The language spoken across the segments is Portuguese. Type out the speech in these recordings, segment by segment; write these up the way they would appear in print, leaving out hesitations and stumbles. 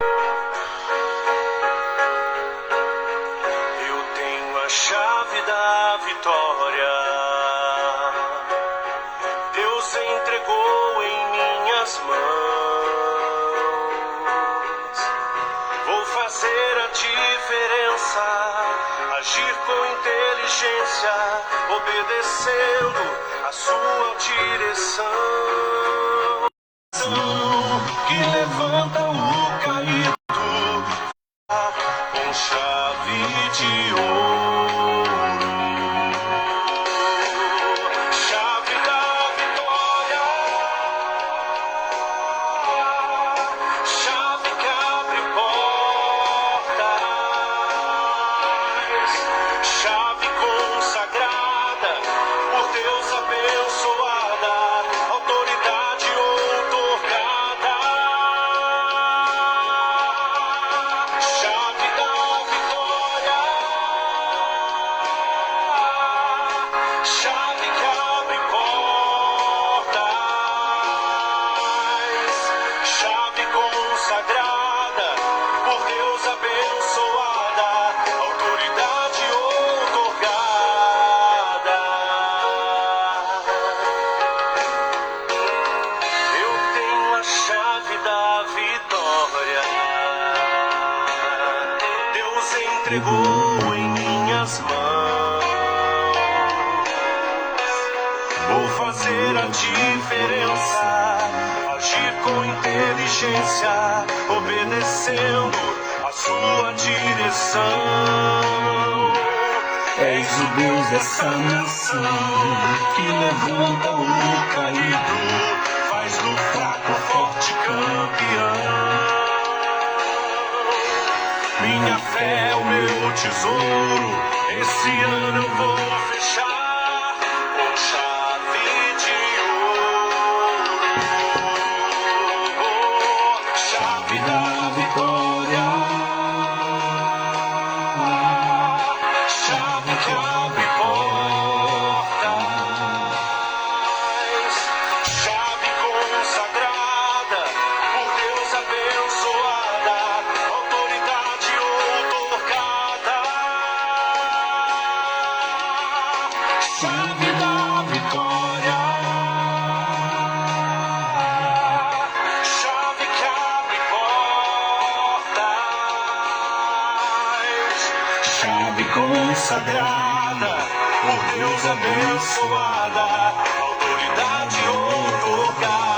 Eu tenho a chave da vitória. Deus entregou em minhas mãos. Vou fazer a diferença, agir com inteligência, obedecendo a sua direção. Que levanta o caído com chave de ouro. Chave da vitória. Chave que abre portas. Chave consagrada, por Deus abençoada, autoridade outorgada. Chave da vitória. Chave que abre portas. Chave consagrada, por Deus abençoada, autoridade outorgada. Eu tenho a chave da vitória. Deus entregou em minhas mãos. Vou fazer a diferença, agir com inteligência, obedecendo a sua direção. És o Deus dessa nação, que levanta o caído, Faz do fraco forte campeão. Minha fé é o meu tesouro. Esse ano eu vou fechar com chave de ouro. Chave da vitória. chave que abre portas. Chave consagrada, por Deus abençoada, autoridade outorgada. Chave da vitória. Chave que abre portas. Chave consagrada, Por Deus abençoada, autoridade outorgada.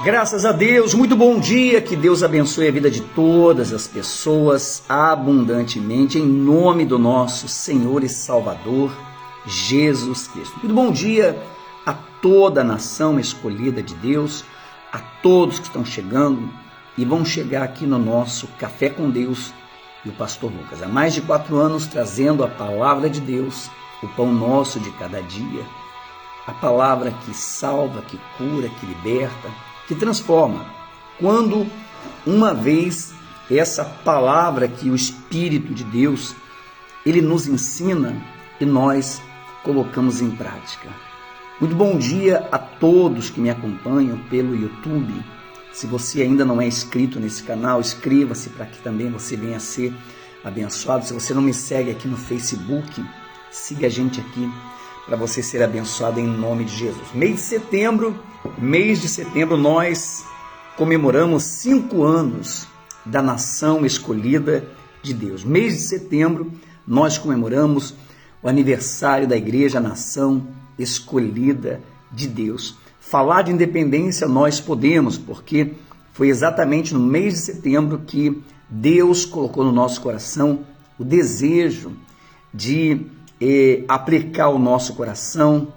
Graças a Deus, muito bom dia, que Deus abençoe a vida de todas as pessoas abundantemente, em nome do nosso Senhor e Salvador, Jesus Cristo. Muito bom dia a toda a nação escolhida de Deus, a todos que estão chegando e vão chegar aqui no nosso Café com Deus e o Pastor Lucas. Há mais de 4 anos trazendo a palavra de Deus, o pão nosso de cada dia, a palavra que salva, que cura, que liberta, que transforma. Quando uma vez essa palavra que o Espírito de Deus, ele nos ensina e nós colocamos em prática. Muito bom dia a todos que me acompanham pelo YouTube. Se você ainda não é inscrito nesse canal, inscreva-se para que também você venha a ser abençoado. Se você não me segue aqui no Facebook, siga a gente aqui para você ser abençoado em nome de Jesus. Mês de setembro, nós comemoramos 5 anos da nação escolhida de Deus. Mês de setembro, nós comemoramos o aniversário da Igreja Nação Escolhida de Deus. Falar de independência nós podemos, porque foi exatamente no mês de setembro que Deus colocou no nosso coração o desejo de aplicar o nosso coração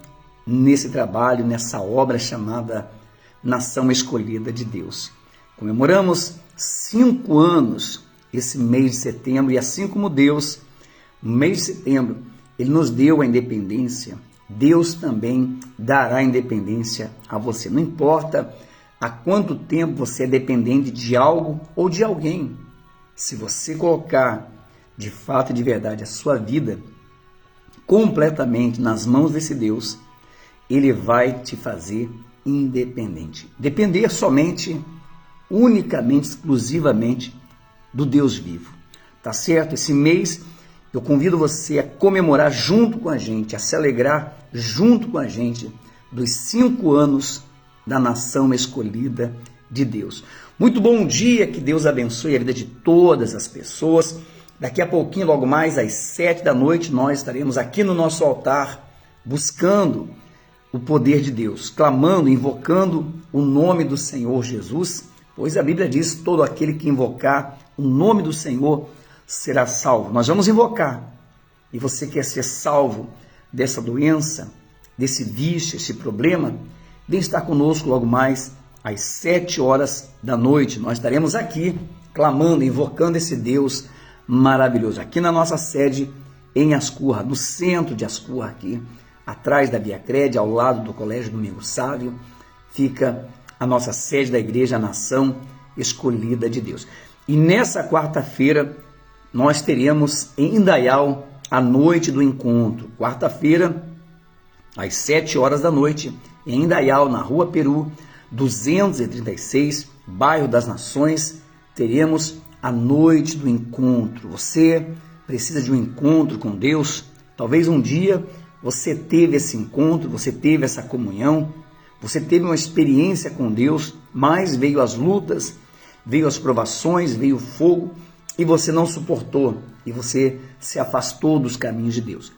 nesse trabalho, nessa obra chamada Nação Escolhida de Deus. Comemoramos 5 anos esse mês de setembro, e assim como Deus, no mês de setembro, Ele nos deu a independência, Deus também dará independência a você. Não importa há quanto tempo você é dependente de algo ou de alguém, se você colocar de fato e de verdade a sua vida completamente nas mãos desse Deus, Ele vai te fazer independente. Depender somente, unicamente, exclusivamente do Deus vivo. Tá certo? Esse mês eu convido você a comemorar junto com a gente, a se alegrar junto com a gente dos 5 anos da nação escolhida de Deus. Muito bom dia, que Deus abençoe a vida de todas as pessoas. Daqui a pouquinho, logo mais às 7 da noite, nós estaremos aqui no nosso altar buscando o poder de Deus, clamando, invocando o nome do Senhor Jesus, pois a Bíblia diz: todo aquele que invocar o nome do Senhor será salvo. Nós vamos invocar. E você quer ser salvo dessa doença, desse vício, esse problema? Vem estar conosco logo mais às 7 horas da noite. Nós estaremos aqui clamando, invocando esse Deus maravilhoso, aqui na nossa sede em Ascurra, no centro de Ascurra, aqui atrás da Via Crede, ao lado do Colégio Domingos Sávio, fica a nossa sede da Igreja Nação Escolhida de Deus. E nessa quarta-feira nós teremos em Indaial a noite do encontro. Quarta-feira, às 7 horas da noite, em Indaial, na Rua Peru, 236, bairro das Nações, teremos a noite do encontro. Você precisa de um encontro com Deus? Talvez um dia você teve esse encontro, você teve essa comunhão, você teve uma experiência com Deus, mas veio as lutas, veio as provações, veio o fogo, e você não suportou, e você se afastou dos caminhos de Deus.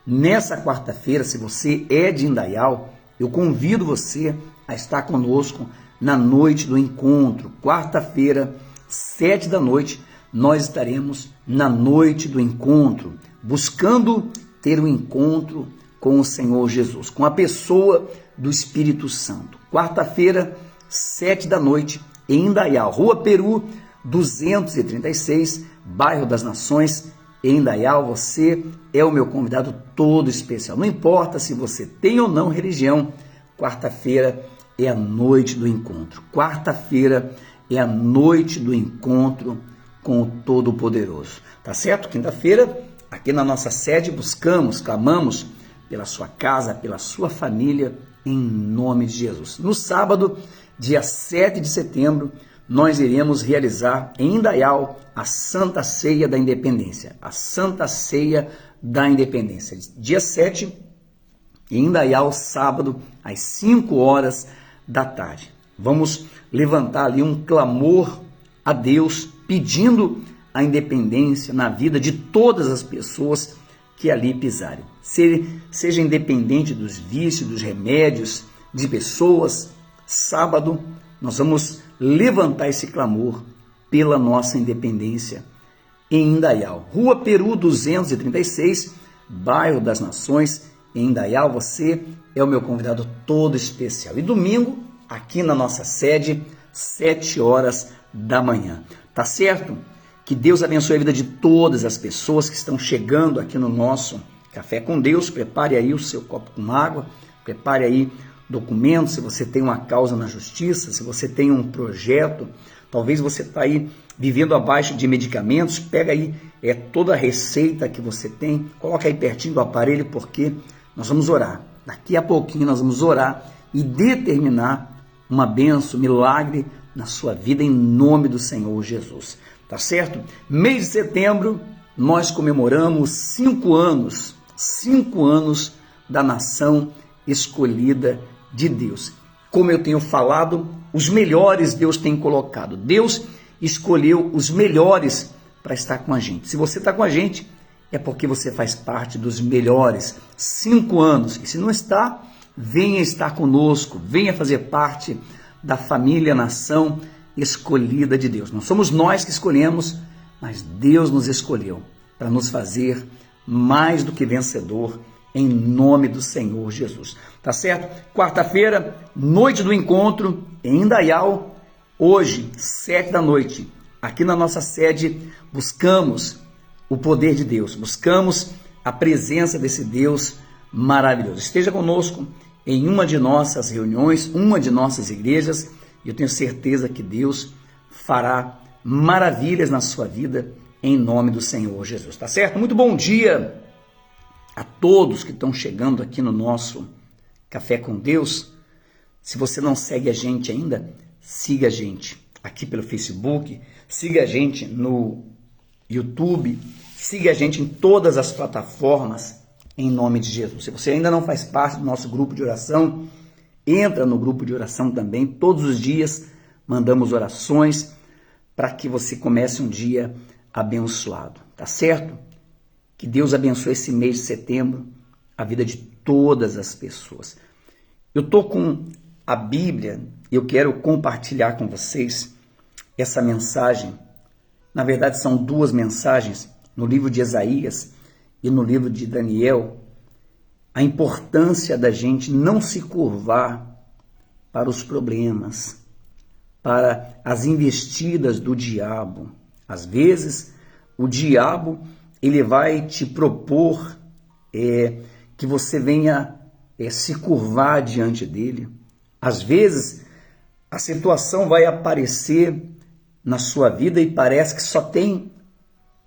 Nessa quarta-feira, se você é de Indaial, eu convido você a estar conosco na noite do encontro. Quarta-feira, 7 da noite, nós estaremos na noite do encontro, buscando ter um encontro com o Senhor Jesus, com a pessoa do Espírito Santo. Quarta-feira, 7 da noite, em Indaial, Rua Peru, 236, bairro das Nações, em Indaial. Você é o meu convidado todo especial. Não importa se você tem ou não religião, quarta-feira é a noite do encontro. Quarta-feira é a noite do encontro com o Todo-Poderoso. Tá certo? Quinta-feira, aqui na nossa sede, buscamos, clamamos pela sua casa, pela sua família, em nome de Jesus. No sábado, dia 7 de setembro, nós iremos realizar em Indaial a Santa Ceia da Independência. A Santa Ceia da Independência. Dia 7, em Indaial, sábado, às 5 horas da tarde. Vamos levantar ali um clamor a Deus, pedindo a independência na vida de todas as pessoas que ali pisarem. Seja independente dos vícios, dos remédios, de pessoas. Sábado, nós vamos levantar esse clamor pela nossa independência em Indaial. Rua Peru 236, bairro das Nações, em Indaial. Você é o meu convidado todo especial. E domingo, aqui na nossa sede, 7 horas da manhã. Tá certo? Que Deus abençoe a vida de todas as pessoas que estão chegando aqui no nosso Café com Deus. Prepare aí o seu copo com água, prepare aí documentos, se você tem uma causa na justiça, se você tem um projeto, talvez você está aí vivendo abaixo de medicamentos, pega aí toda a receita que você tem, coloca aí pertinho do aparelho, porque nós vamos orar. Daqui a pouquinho nós vamos orar e determinar uma bênção, milagre na sua vida, em nome do Senhor Jesus. Tá certo? Mês de setembro, nós comemoramos 5 anos da nação escolhida de Deus. Como eu tenho falado, os melhores Deus tem colocado. Deus escolheu os melhores para estar com a gente. Se você está com a gente, é porque você faz parte dos melhores. 5 anos. E se não está, venha estar conosco, venha fazer parte da família, nação escolhida de Deus. Não somos nós que escolhemos, mas Deus nos escolheu para nos fazer mais do que vencedor, em nome do Senhor Jesus. Tá certo? Quarta-feira, noite do encontro, em Indaial, Hoje, 7 da noite, aqui na nossa sede, buscamos o poder de Deus, buscamos a presença desse Deus maravilhoso. Esteja conosco em uma de nossas reuniões, uma de nossas igrejas, e eu tenho certeza que Deus fará maravilhas na sua vida, em nome do Senhor Jesus, tá certo? Muito bom dia a todos que estão chegando aqui no nosso Café com Deus. Se você não segue a gente ainda, siga a gente aqui pelo Facebook, siga a gente no YouTube, siga a gente em todas as plataformas, em nome de Jesus. Se você ainda não faz parte do nosso grupo de oração, entra no grupo de oração também. Todos os dias mandamos orações para que você comece um dia abençoado, tá certo? Que Deus abençoe esse mês de setembro, a vida de todas as pessoas. Eu estou com a Bíblia, eu quero compartilhar com vocês essa mensagem. Na verdade, são duas mensagens, no livro de Isaías e no livro de Daniel, a importância da gente não se curvar para os problemas, para as investidas do diabo. Às vezes, o diabo ele vai te propor que você venha se curvar diante dele. Às vezes, a situação vai aparecer na sua vida e parece que só tem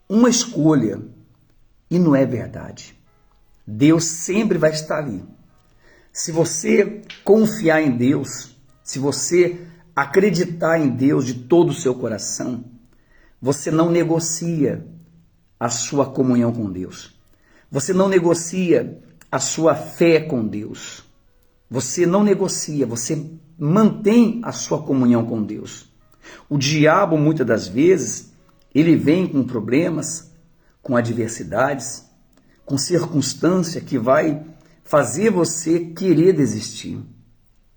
uma escolha. E não é verdade. Deus sempre vai estar ali. Se você confiar em Deus, se você acreditar em Deus de todo o seu coração, você não negocia a sua comunhão com Deus. Você não negocia a sua fé com Deus. Você não negocia, você mantém a sua comunhão com Deus. O diabo, muitas das vezes, ele vem com problemas, com adversidades, com circunstância que vai fazer você querer desistir,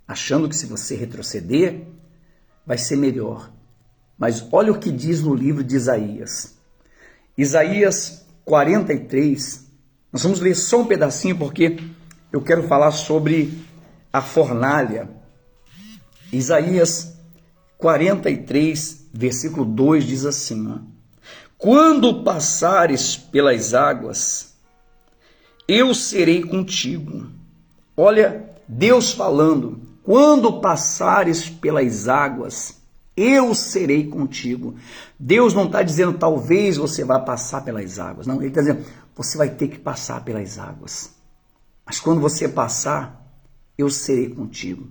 achando que se você retroceder, vai ser melhor. Mas olha o que diz no livro de Isaías. Isaías 43, nós vamos ler só um pedacinho porque eu quero falar sobre a fornalha. Isaías 43, versículo 2 diz assim, ó, quando passares pelas águas, eu serei contigo. Olha, Deus falando, quando passares pelas águas, eu serei contigo. Deus não está dizendo, talvez você vá passar pelas águas. Não, Ele está dizendo, você vai ter que passar pelas águas. Mas quando você passar, eu serei contigo.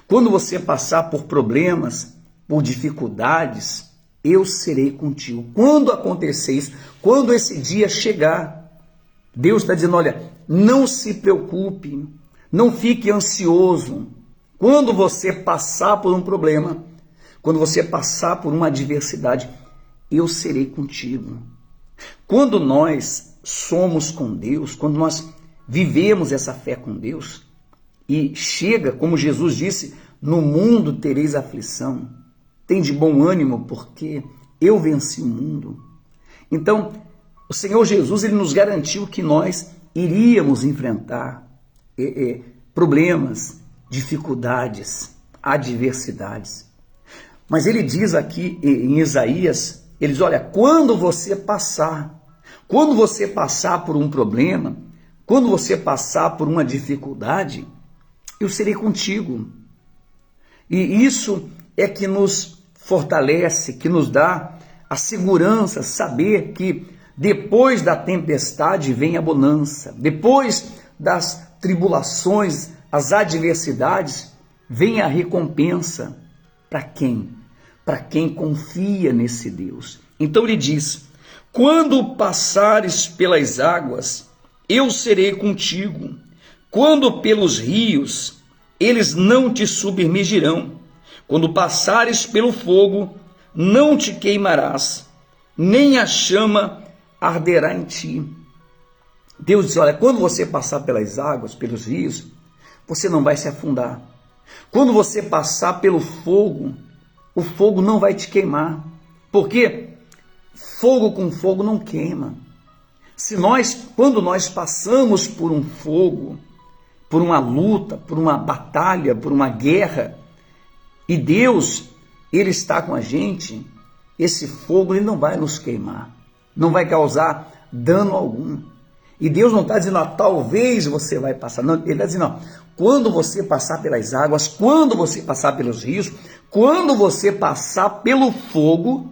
Quando você passar por problemas, por dificuldades, eu serei contigo. Quando acontecer isso, quando esse dia chegar, Deus está dizendo, olha, não se preocupe, não fique ansioso. Quando você passar por um problema, quando você passar por uma adversidade, eu serei contigo. Quando nós somos com Deus, quando nós vivemos essa fé com Deus, e chega, como Jesus disse, no mundo tereis aflição, tem de bom ânimo, porque eu venci o mundo. Então, o Senhor Jesus, Ele nos garantiu que nós iríamos enfrentar problemas, dificuldades, adversidades. Mas Ele diz aqui em Isaías, Ele diz, olha, quando você passar por um problema, quando você passar por uma dificuldade, eu serei contigo. E isso é que nos fortalece, que nos dá a segurança, saber que depois da tempestade vem a bonança, depois das tribulações, as adversidades, vem a recompensa. Para quem? Para quem confia nesse Deus. Então ele diz, quando passares pelas águas, eu serei contigo. Quando pelos rios, eles não te submergirão. Quando passares pelo fogo, não te queimarás, nem a chama arderá em ti. Deus diz, olha, quando você passar pelas águas, pelos rios, você não vai se afundar. Quando você passar pelo fogo, o fogo não vai te queimar. Porque fogo com fogo não queima. Quando nós passamos por um fogo, por uma luta, por uma batalha, por uma guerra, e Deus Ele está com a gente, esse fogo ele não vai nos queimar, não vai causar dano algum. E Deus não está dizendo, talvez você vai passar. Não, Ele está dizendo, quando você passar pelas águas, quando você passar pelos rios, quando você passar pelo fogo,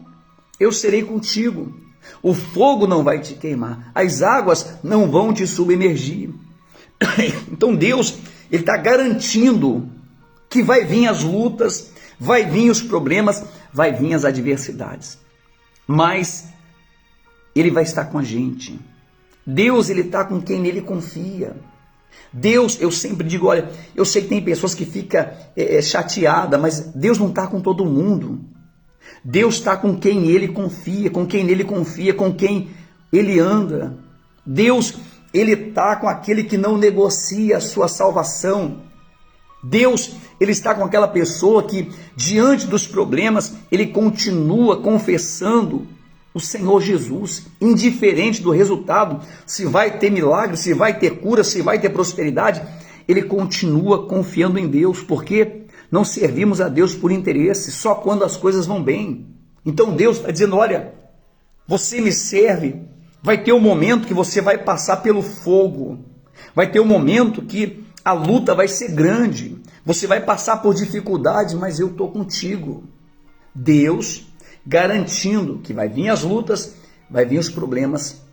eu serei contigo. O fogo não vai te queimar, as águas não vão te submergir. Então Deus, Ele está garantindo que vai vir as lutas, vai vir os problemas, vai vir as adversidades. Mas Ele vai estar com a gente. Deus, Ele está com quem nele confia. Deus, eu sempre digo, olha, eu sei que tem pessoas que ficam chateadas, mas Deus não está com todo mundo. Deus está com quem Ele confia, com quem nele confia, com quem Ele anda. Deus, Ele está com aquele que não negocia a sua salvação. Deus, Ele está com aquela pessoa que, diante dos problemas, ele continua confessando o Senhor Jesus, indiferente do resultado, se vai ter milagre, se vai ter cura, se vai ter prosperidade, ele continua confiando em Deus, porque não servimos a Deus por interesse, só quando as coisas vão bem. Então Deus está dizendo, olha, você me serve, vai ter um momento que você vai passar pelo fogo, vai ter um momento que a luta vai ser grande, você vai passar por dificuldades, mas eu estou contigo. Deus garantindo que vai vir as lutas, vai vir os problemas,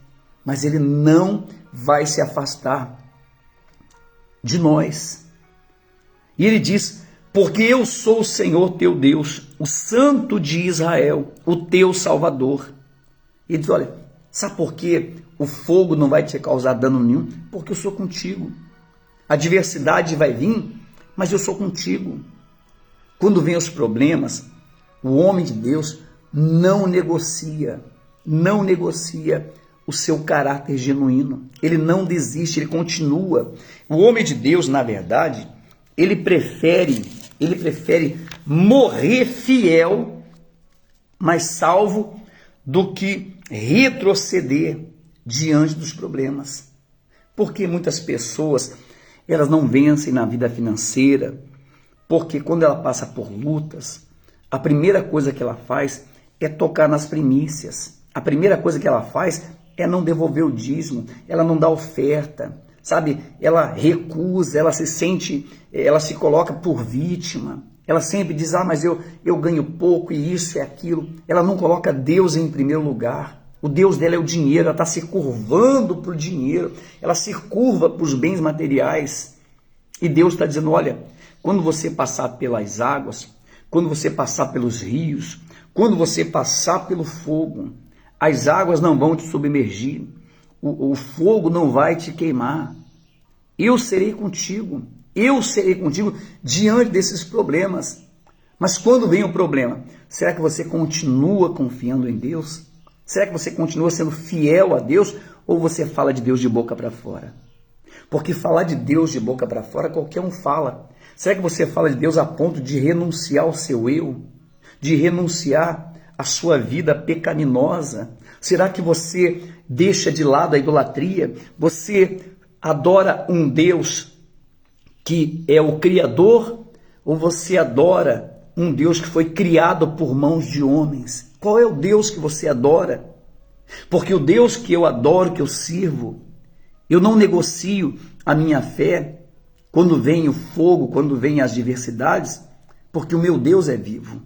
mas Ele não vai se afastar de nós. E Ele diz, porque eu sou o Senhor teu Deus, o Santo de Israel, o teu Salvador. E Ele diz, olha, sabe por que o fogo não vai te causar dano nenhum? Porque eu sou contigo. A adversidade vai vir, mas eu sou contigo. Quando vem os problemas, o homem de Deus não negocia o seu caráter genuíno. Ele não desiste, ele continua. O homem de Deus, na verdade, ele prefere morrer fiel, mas salvo, do que retroceder diante dos problemas. Porque muitas pessoas, elas não vencem na vida financeira, porque quando ela passa por lutas, a primeira coisa que ela faz é tocar nas primícias. A primeira coisa que ela faz é não devolver o dízimo, ela não dá oferta, sabe? Ela recusa, ela se sente, ela se coloca por vítima. Ela sempre diz, mas eu ganho pouco e isso e aquilo. Ela não coloca Deus em primeiro lugar. O Deus dela é o dinheiro, ela está se curvando para o dinheiro, ela se curva para os bens materiais. E Deus está dizendo, olha, quando você passar pelas águas, quando você passar pelos rios, quando você passar pelo fogo, as águas não vão te submergir, o fogo não vai te queimar. Eu serei contigo diante desses problemas. Mas quando vem o problema, será que você continua confiando em Deus? Será que você continua sendo fiel a Deus ou você fala de Deus de boca para fora? Porque falar de Deus de boca para fora qualquer um fala. Será que você fala de Deus a ponto de renunciar ao seu eu? De renunciar à sua vida pecaminosa? Será que você deixa de lado a idolatria? Você adora um Deus que é o Criador? Ou você adora um Deus que foi criado por mãos de homens? Qual é o Deus que você adora? Porque o Deus que eu adoro, que eu sirvo, eu não negocio a minha fé quando vem o fogo, quando vem as adversidades, porque o meu Deus é vivo.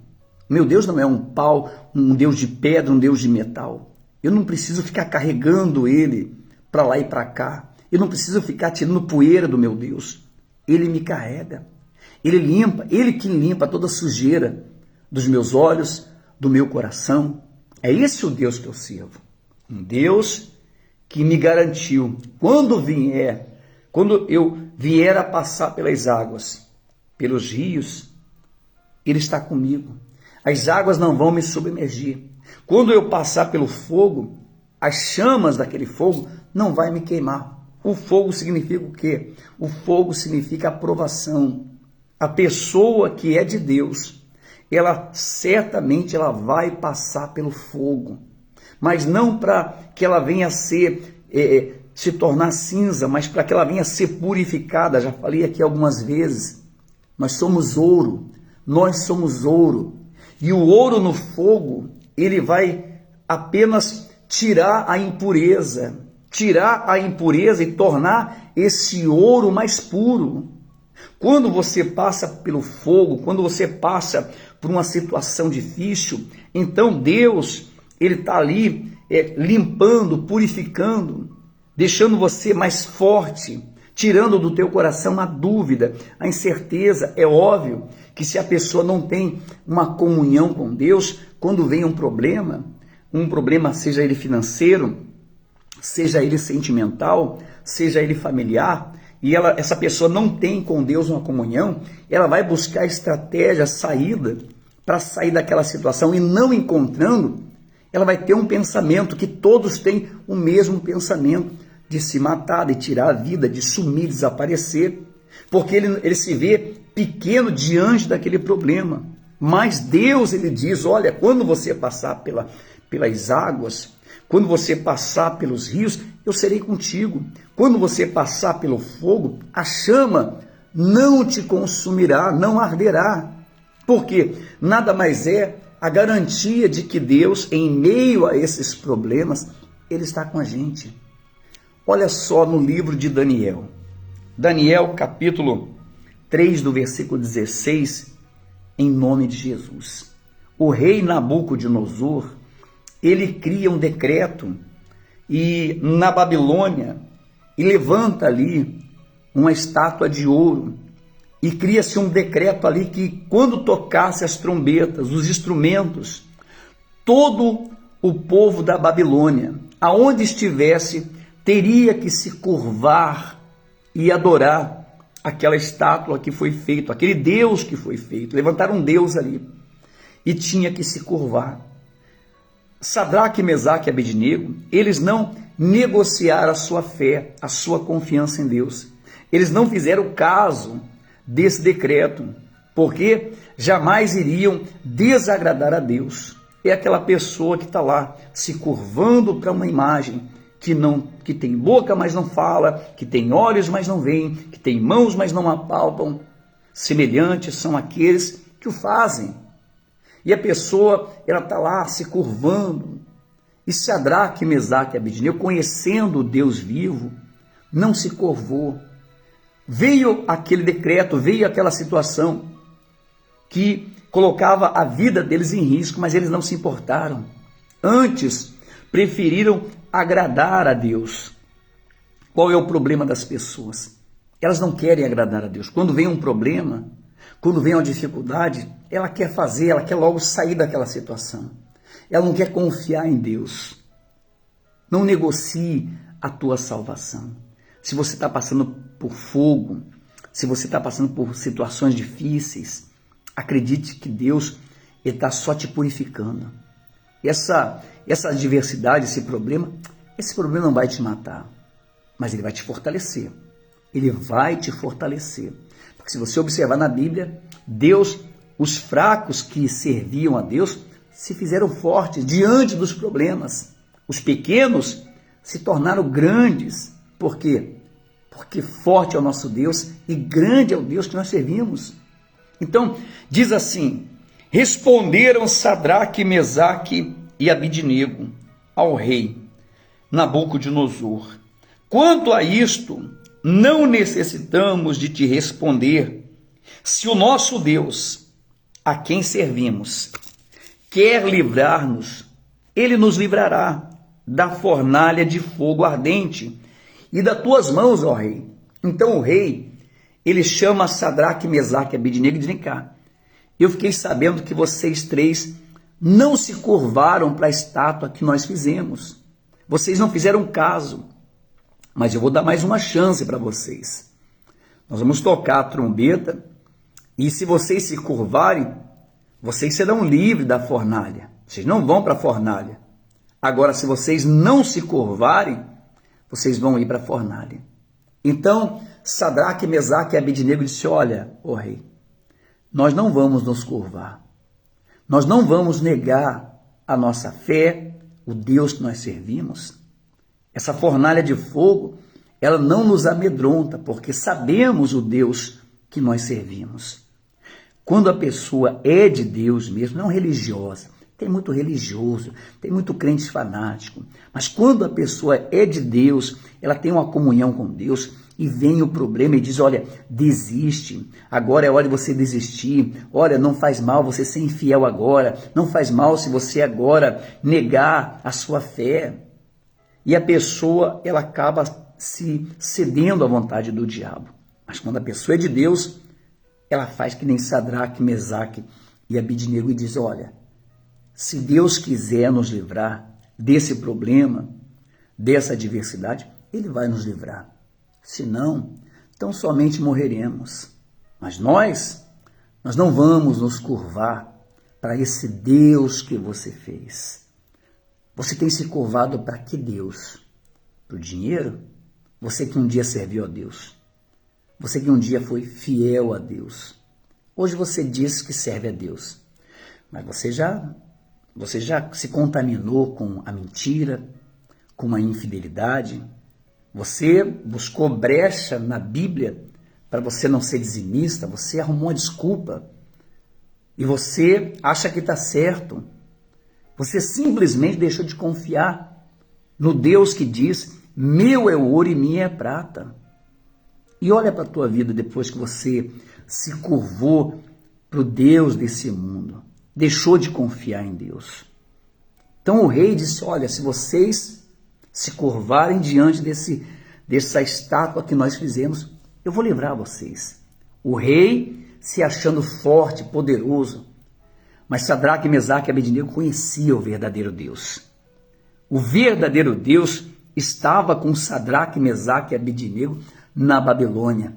O meu Deus não é um pau, um Deus de pedra, um Deus de metal. Eu não preciso ficar carregando Ele para lá e para cá. Eu não preciso ficar tirando poeira do meu Deus. Ele me carrega. Ele limpa, Ele que limpa toda a sujeira dos meus olhos, do meu coração. É esse o Deus que eu sirvo. Um Deus que me garantiu, quando eu vier a passar pelas águas, pelos rios, Ele está comigo. As águas não vão me submergir. Quando eu passar pelo fogo, as chamas daquele fogo não vai me queimar. O fogo significa o quê? O fogo significa aprovação. A pessoa que é de Deus, ela certamente vai passar pelo fogo, mas não para que ela venha a se tornar cinza, mas para que ela venha a ser purificada. Já falei aqui algumas vezes, nós somos ouro. E o ouro no fogo, ele vai apenas tirar a impureza e tornar esse ouro mais puro. Quando você passa pelo fogo, quando você passa por uma situação difícil, então Deus, ele está ali limpando, purificando, deixando você mais forte, tirando do teu coração a dúvida, a incerteza. É óbvio que se a pessoa não tem uma comunhão com Deus, quando vem um problema seja ele financeiro, seja ele sentimental, seja ele familiar, e essa pessoa não tem com Deus uma comunhão, ela vai buscar estratégia, saída, para sair daquela situação, e não encontrando, ela vai ter um pensamento, que todos têm o mesmo pensamento, de se matar, de tirar a vida, de sumir, desaparecer, porque ele se vê pequeno diante daquele problema. Mas Deus, ele diz, olha, quando você passar pelas águas, quando você passar pelos rios, eu serei contigo. Quando você passar pelo fogo, a chama não te consumirá, não arderá. Porque nada mais é a garantia de que Deus, em meio a esses problemas, ele está com a gente. Olha só no livro de Daniel. Daniel, capítulo 3, do versículo 16, em nome de Jesus. O rei Nabucodonosor, ele cria um decreto e na Babilônia, e levanta ali uma estátua de ouro, e cria-se um decreto ali que quando tocasse as trombetas, os instrumentos, todo o povo da Babilônia, aonde estivesse, teria que se curvar e adorar aquela estátua que foi feita, aquele Deus que foi feito. Levantaram um Deus ali e tinha que se curvar. Sadraque, Mesaque e Abednego, eles não negociaram a sua fé, a sua confiança em Deus. Eles não fizeram caso desse decreto, porque jamais iriam desagradar a Deus. É aquela pessoa que está lá se curvando para uma imagem que tem boca, mas não fala, que tem olhos, mas não veem, que tem mãos, mas não apalpam. Semelhantes são aqueles que o fazem. E a pessoa, ela está lá se curvando. E Sadraque, Mesaque e Abednego, conhecendo o Deus vivo, não se curvou. Veio aquele decreto, veio aquela situação que colocava a vida deles em risco, mas eles não se importaram. Antes, preferiram agradar a Deus. Qual é o problema das pessoas? Elas não querem agradar a Deus. Quando vem um problema, quando vem uma dificuldade, ela quer fazer, ela quer logo sair daquela situação. Ela não quer confiar em Deus. Não negocie a tua salvação. Se você está passando por fogo, se você está passando por situações difíceis, acredite que Deus está só te purificando. Essa adversidade, esse problema não vai te matar, mas ele vai te fortalecer. Ele vai te fortalecer. Porque se você observar na Bíblia, Deus, os fracos que serviam a Deus, se fizeram fortes diante dos problemas. Os pequenos se tornaram grandes. Por quê? Porque forte é o nosso Deus e grande é o Deus que nós servimos. Então, diz assim: responderam Sadraque, Mesaque e Abednego ao rei Nabucodonosor: quanto a isto, não necessitamos de te responder. Se o nosso Deus, a quem servimos, quer livrar-nos, ele nos livrará da fornalha de fogo ardente e das tuas mãos, ó rei. Então o rei, ele chama Sadraque, Mesaque e Abednego e diz: vem cá, eu fiquei sabendo que vocês três não se curvaram para a estátua que nós fizemos. Vocês não fizeram caso, mas eu vou dar mais uma chance para vocês. Nós vamos tocar a trombeta e se vocês se curvarem, vocês serão livres da fornalha. Vocês não vão para a fornalha. Agora, se vocês não se curvarem, vocês vão ir para a fornalha. Então, Sadraque, Mesaque e Abednego disse: olha, ó rei, nós não vamos nos curvar. Nós não vamos negar a nossa fé, o Deus que nós servimos. Essa fornalha de fogo, ela não nos amedronta, porque sabemos o Deus que nós servimos. Quando a pessoa é de Deus mesmo, não religiosa, tem muito religioso, tem muito crente fanático, mas quando a pessoa é de Deus, ela tem uma comunhão com Deus, e vem o problema e diz, olha, desiste, agora é hora de você desistir, olha, não faz mal você ser infiel agora, não faz mal se você agora negar a sua fé. E a pessoa, ela acaba se cedendo à vontade do diabo. Mas quando a pessoa é de Deus, ela faz que nem Sadraque, Mesaque e Abidnego e diz, olha, se Deus quiser nos livrar desse problema, dessa adversidade, Ele vai nos livrar. Se não, então somente morreremos. Mas nós não vamos nos curvar para esse Deus que você fez. Você tem se curvado para que Deus? Para o dinheiro? Você que um dia serviu a Deus. Você que um dia foi fiel a Deus. Hoje você diz que serve a Deus. Mas você já se contaminou com a mentira, com a infidelidade. Você buscou brecha na Bíblia para você não ser dizimista. Você arrumou uma desculpa. E você acha que está certo. Você simplesmente deixou de confiar no Deus que diz, meu é o ouro e minha é a prata. E olha para a tua vida depois que você se curvou para o Deus desse mundo. Deixou de confiar em Deus. Então o rei disse, olha, se vocês se curvarem diante dessa estátua que nós fizemos, eu vou livrar vocês. O rei se achando forte, poderoso. Mas Sadraque, Mesaque e Abidnego conheciam o verdadeiro Deus. O verdadeiro Deus estava com Sadraque, Mesaque e Abidnego na Babilônia.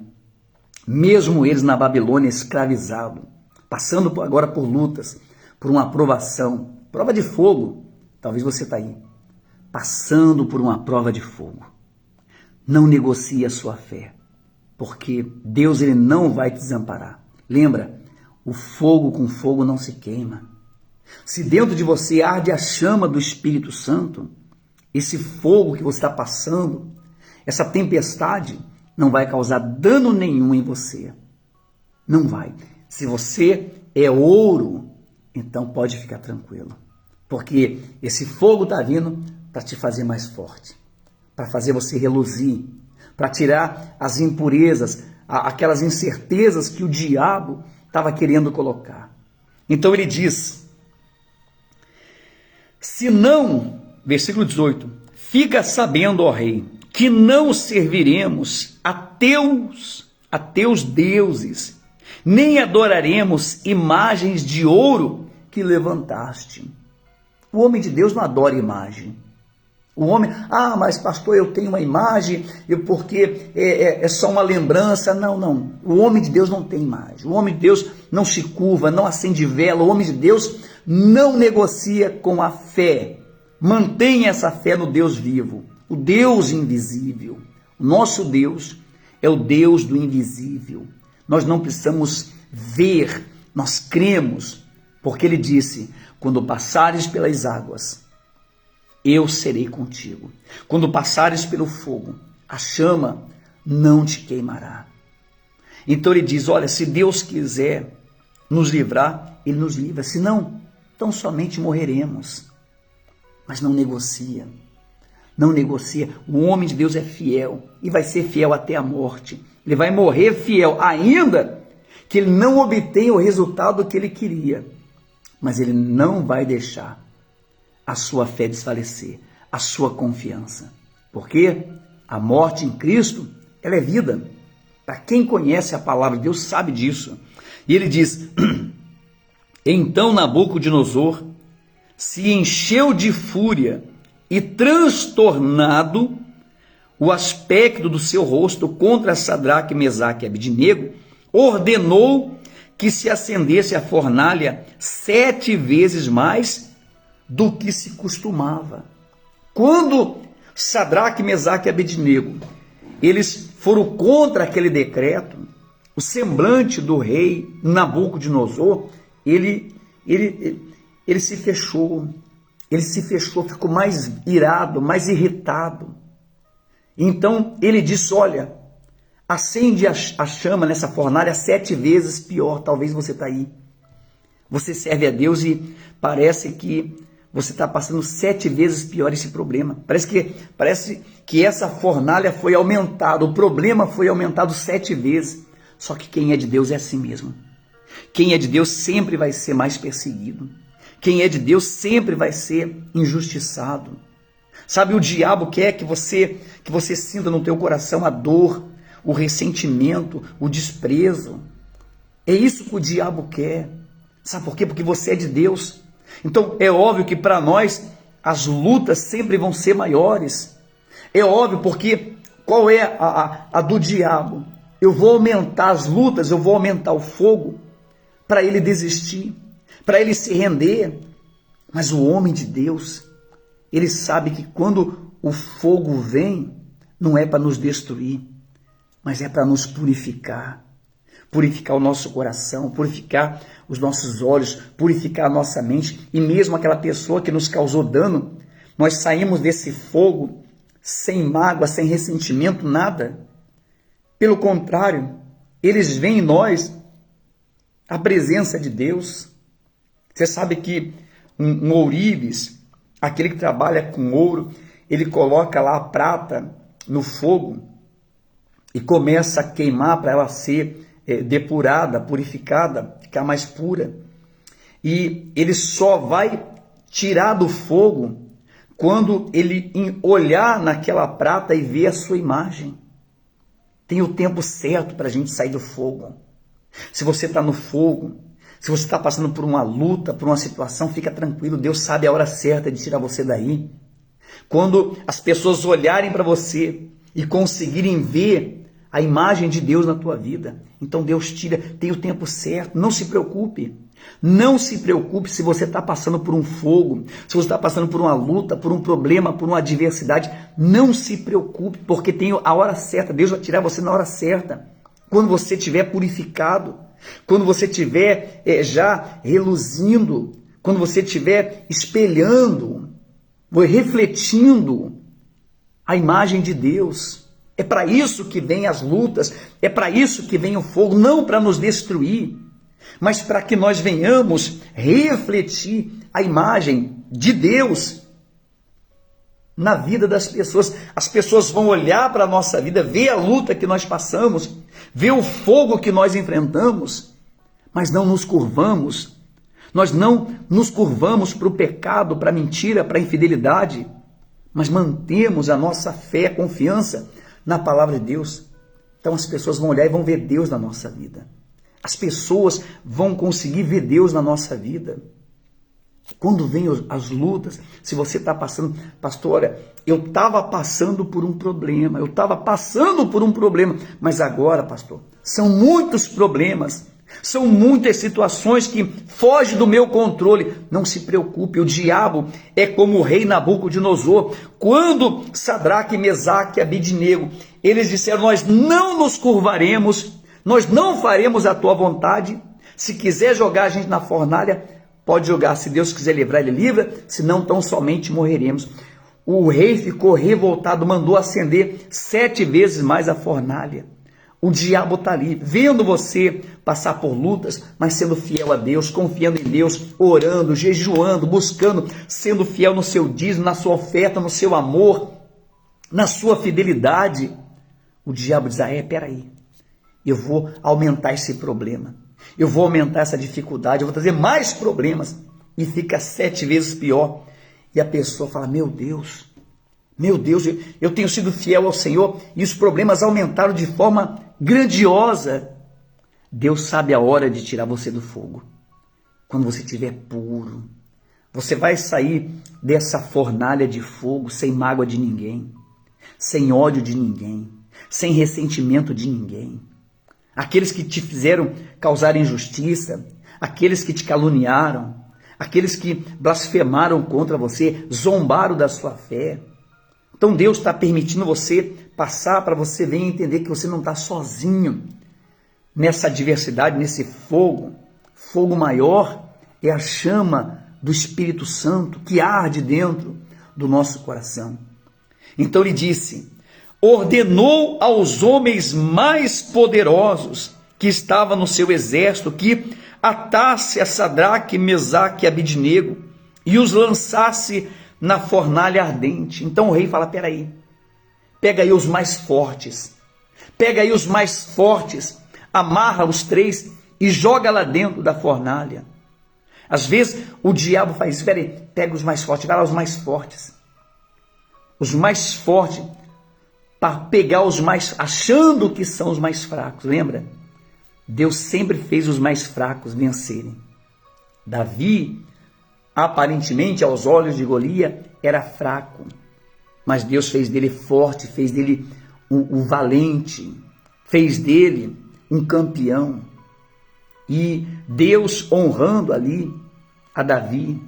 Mesmo eles na Babilônia escravizados, passando agora por lutas, por uma provação, prova de fogo. Talvez você está aí, passando por uma prova de fogo. Não negocie a sua fé, porque Deus ele não vai te desamparar. Lembra, o fogo com fogo não se queima. Se dentro de você arde a chama do Espírito Santo, esse fogo que você está passando, essa tempestade, não vai causar dano nenhum em você. Não vai. Se você é ouro, então pode ficar tranquilo. Porque esse fogo está vindo para te fazer mais forte, para fazer você reluzir, para tirar as impurezas, aquelas incertezas que o diabo estava querendo colocar. Então ele diz, se não, versículo 18, fica sabendo, ó rei, que não serviremos a teus deuses, nem adoraremos imagens de ouro que levantaste. O homem de Deus não adora imagem. O homem, mas pastor, eu tenho uma imagem, porque é só uma lembrança. Não. O homem de Deus não tem imagem. O homem de Deus não se curva, não acende vela. O homem de Deus não negocia com a fé. Mantenha essa fé no Deus vivo, o Deus invisível. O nosso Deus é o Deus do invisível. Nós não precisamos ver, nós cremos, porque ele disse, quando passares pelas águas, eu serei contigo. Quando passares pelo fogo, a chama não te queimará. Então ele diz, olha, se Deus quiser nos livrar, ele nos livra. Se não, então somente morreremos. Mas não negocia. Não negocia. O homem de Deus é fiel e vai ser fiel até a morte. Ele vai morrer fiel, ainda que ele não obtenha o resultado que ele queria. Mas ele não vai deixar a sua fé desfalecer, a sua confiança. Porque a morte em Cristo, ela é vida. Para quem conhece a palavra de Deus sabe disso. E ele diz, então Nabucodonosor se encheu de fúria e transtornado o aspecto do seu rosto contra Sadraque, Mesaque e Abidnego, ordenou que se acendesse a fornalha 7 vezes mais do que se costumava. Quando Sadraque, Mesaque e Abidnego, eles foram contra aquele decreto, o semblante do rei Nabucodonosor, ele se fechou, ficou mais irado, mais irritado. Então ele disse, olha, acende a chama nessa fornalha 7 vezes pior. Talvez você está aí. Você serve a Deus e parece que você está passando 7 vezes pior esse problema. Parece que essa fornalha foi aumentada, o problema foi aumentado 7 vezes. Só que quem é de Deus é assim mesmo. Quem é de Deus sempre vai ser mais perseguido. Quem é de Deus sempre vai ser injustiçado. Sabe, o diabo quer que você sinta no teu coração a dor, o ressentimento, o desprezo. É isso que o diabo quer. Sabe por quê? Porque você é de Deus. Então é óbvio que para nós as lutas sempre vão ser maiores. É óbvio, porque qual é a do diabo? Eu vou aumentar as lutas, eu vou aumentar o fogo para ele desistir, para ele se render. Mas o homem de Deus, ele sabe que quando o fogo vem, não é para nos destruir, mas é para nos purificar. Purificar o nosso coração, purificar os nossos olhos, purificar a nossa mente. E mesmo aquela pessoa que nos causou dano, nós saímos desse fogo sem mágoa, sem ressentimento, nada. Pelo contrário, eles veem em nós a presença de Deus. Você sabe que um ourives, aquele que trabalha com ouro, ele coloca lá a prata no fogo e começa a queimar para ela ser depurada, purificada, ficar mais pura. E ele só vai tirar do fogo quando ele olhar naquela prata e ver a sua imagem. Tem o tempo certo para a gente sair do fogo. Se você está no fogo, se você está passando por uma luta, por uma situação, fica tranquilo, Deus sabe a hora certa de tirar você daí. Quando as pessoas olharem para você e conseguirem ver a imagem de Deus na tua vida, então Deus tira, tem o tempo certo. Não se preocupe. Não se preocupe se você está passando por um fogo, se você está passando por uma luta, por um problema, por uma adversidade. Não se preocupe, porque tem a hora certa. Deus vai tirar você na hora certa. Quando você estiver purificado, quando você estiver já reluzindo, quando você estiver espelhando, refletindo a imagem de Deus. É para isso que vem as lutas, é para isso que vem o fogo, não para nos destruir, mas para que nós venhamos refletir a imagem de Deus na vida das pessoas. As pessoas vão olhar para a nossa vida, ver a luta que nós passamos, ver o fogo que nós enfrentamos, mas não nos curvamos. Nós não nos curvamos para o pecado, para a mentira, para a infidelidade, mas mantemos a nossa fé, confiança na palavra de Deus. Então as pessoas vão olhar e vão ver Deus na nossa vida. As pessoas vão conseguir ver Deus na nossa vida. Quando vem as lutas, se você está passando, pastora, eu estava passando por um problema, mas agora, pastor, são muitos problemas, são muitas situações que fogem do meu controle. Não se preocupe, o diabo é como o rei Nabucodonosor. Quando Sadraque, Mesaque e Abidnego, eles disseram, nós não nos curvaremos, nós não faremos a tua vontade. Se quiser jogar a gente na fornalha, pode jogar. Se Deus quiser livrar, ele livra, senão tão somente morreremos. O rei ficou revoltado, mandou acender 7 vezes mais a fornalha. O diabo está ali, vendo você passar por lutas, mas sendo fiel a Deus, confiando em Deus, orando, jejuando, buscando, sendo fiel no seu dízimo, na sua oferta, no seu amor, na sua fidelidade. O diabo diz, peraí, eu vou aumentar esse problema, eu vou aumentar essa dificuldade, eu vou trazer mais problemas, e fica 7 vezes pior. E a pessoa fala, meu Deus, eu tenho sido fiel ao Senhor e os problemas aumentaram de forma grandiosa. Deus sabe a hora de tirar você do fogo. Quando você estiver puro, você vai sair dessa fornalha de fogo sem mágoa de ninguém, sem ódio de ninguém, sem ressentimento de ninguém. Aqueles que te fizeram causar injustiça, aqueles que te caluniaram, aqueles que blasfemaram contra você, zombaram da sua fé. Então Deus está permitindo você passar para você ver e entender que você não está sozinho nessa adversidade, nesse fogo. Fogo maior é a chama do Espírito Santo que arde dentro do nosso coração. Então ele disse, ordenou aos homens mais poderosos que estavam no seu exército que atasse a Sadraque, Mesaque e Abidnego e os lançasse na fornalha ardente. Então o rei fala: peraí, pega aí os mais fortes, amarra os 3 e joga lá dentro da fornalha. Às vezes o diabo faz isso: peraí, pega os mais fortes, vai lá os mais fortes, para pegar os mais, achando que são os mais fracos. Lembra? Deus sempre fez os mais fracos vencerem. Davi, aparentemente, aos olhos de Golias, era fraco, mas Deus fez dele forte, fez dele um valente, fez dele um campeão. E Deus honrando ali a Davi.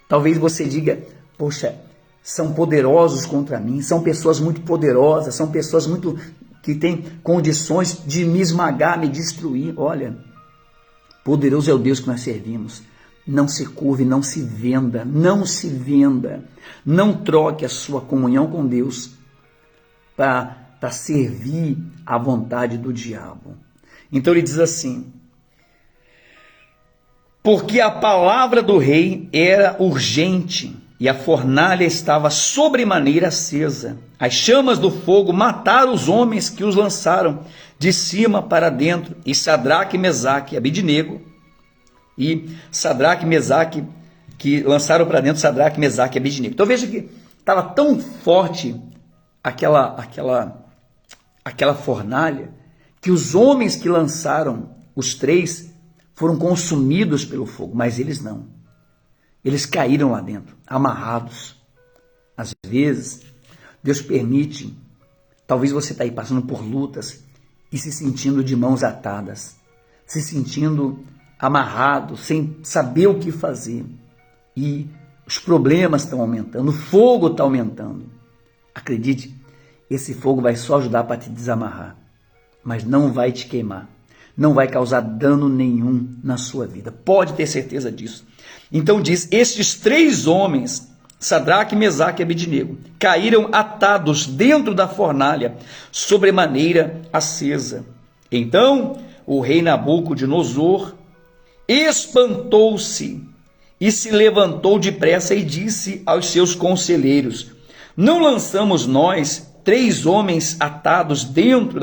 Talvez você diga: poxa, são poderosos contra mim, são pessoas muito poderosas, são pessoas muito que têm condições de me esmagar, me destruir. Olha, poderoso é o Deus que nós servimos. Não se curve, não se venda, não troque a sua comunhão com Deus para servir à vontade do diabo. Então ele diz assim: porque a palavra do rei era urgente e a fornalha estava sobremaneira acesa. As chamas do fogo mataram os homens que os lançaram de cima para dentro, e Sadraque, Mesaque e Abidnego, que lançaram para dentro Sadraque, Mesaque e Abidnego. Então veja que estava tão forte aquela fornalha, que os homens que lançaram, os 3, foram consumidos pelo fogo, mas eles não. Eles caíram lá dentro, amarrados. Às vezes, Deus permite, talvez você está aí passando por lutas e se sentindo de mãos atadas, se sentindo amarrado, sem saber o que fazer. E os problemas estão aumentando, o fogo está aumentando. Acredite, esse fogo vai só ajudar para te desamarrar, mas não vai te queimar, não vai causar dano nenhum na sua vida. Pode ter certeza disso. Então diz: estes 3 homens, Sadraque, Mesaque e Abidnego, caíram atados dentro da fornalha, sobremaneira acesa. Então o rei Nabucodonosor espantou-se e se levantou depressa e disse aos seus conselheiros: não lançamos nós 3 homens atados dentro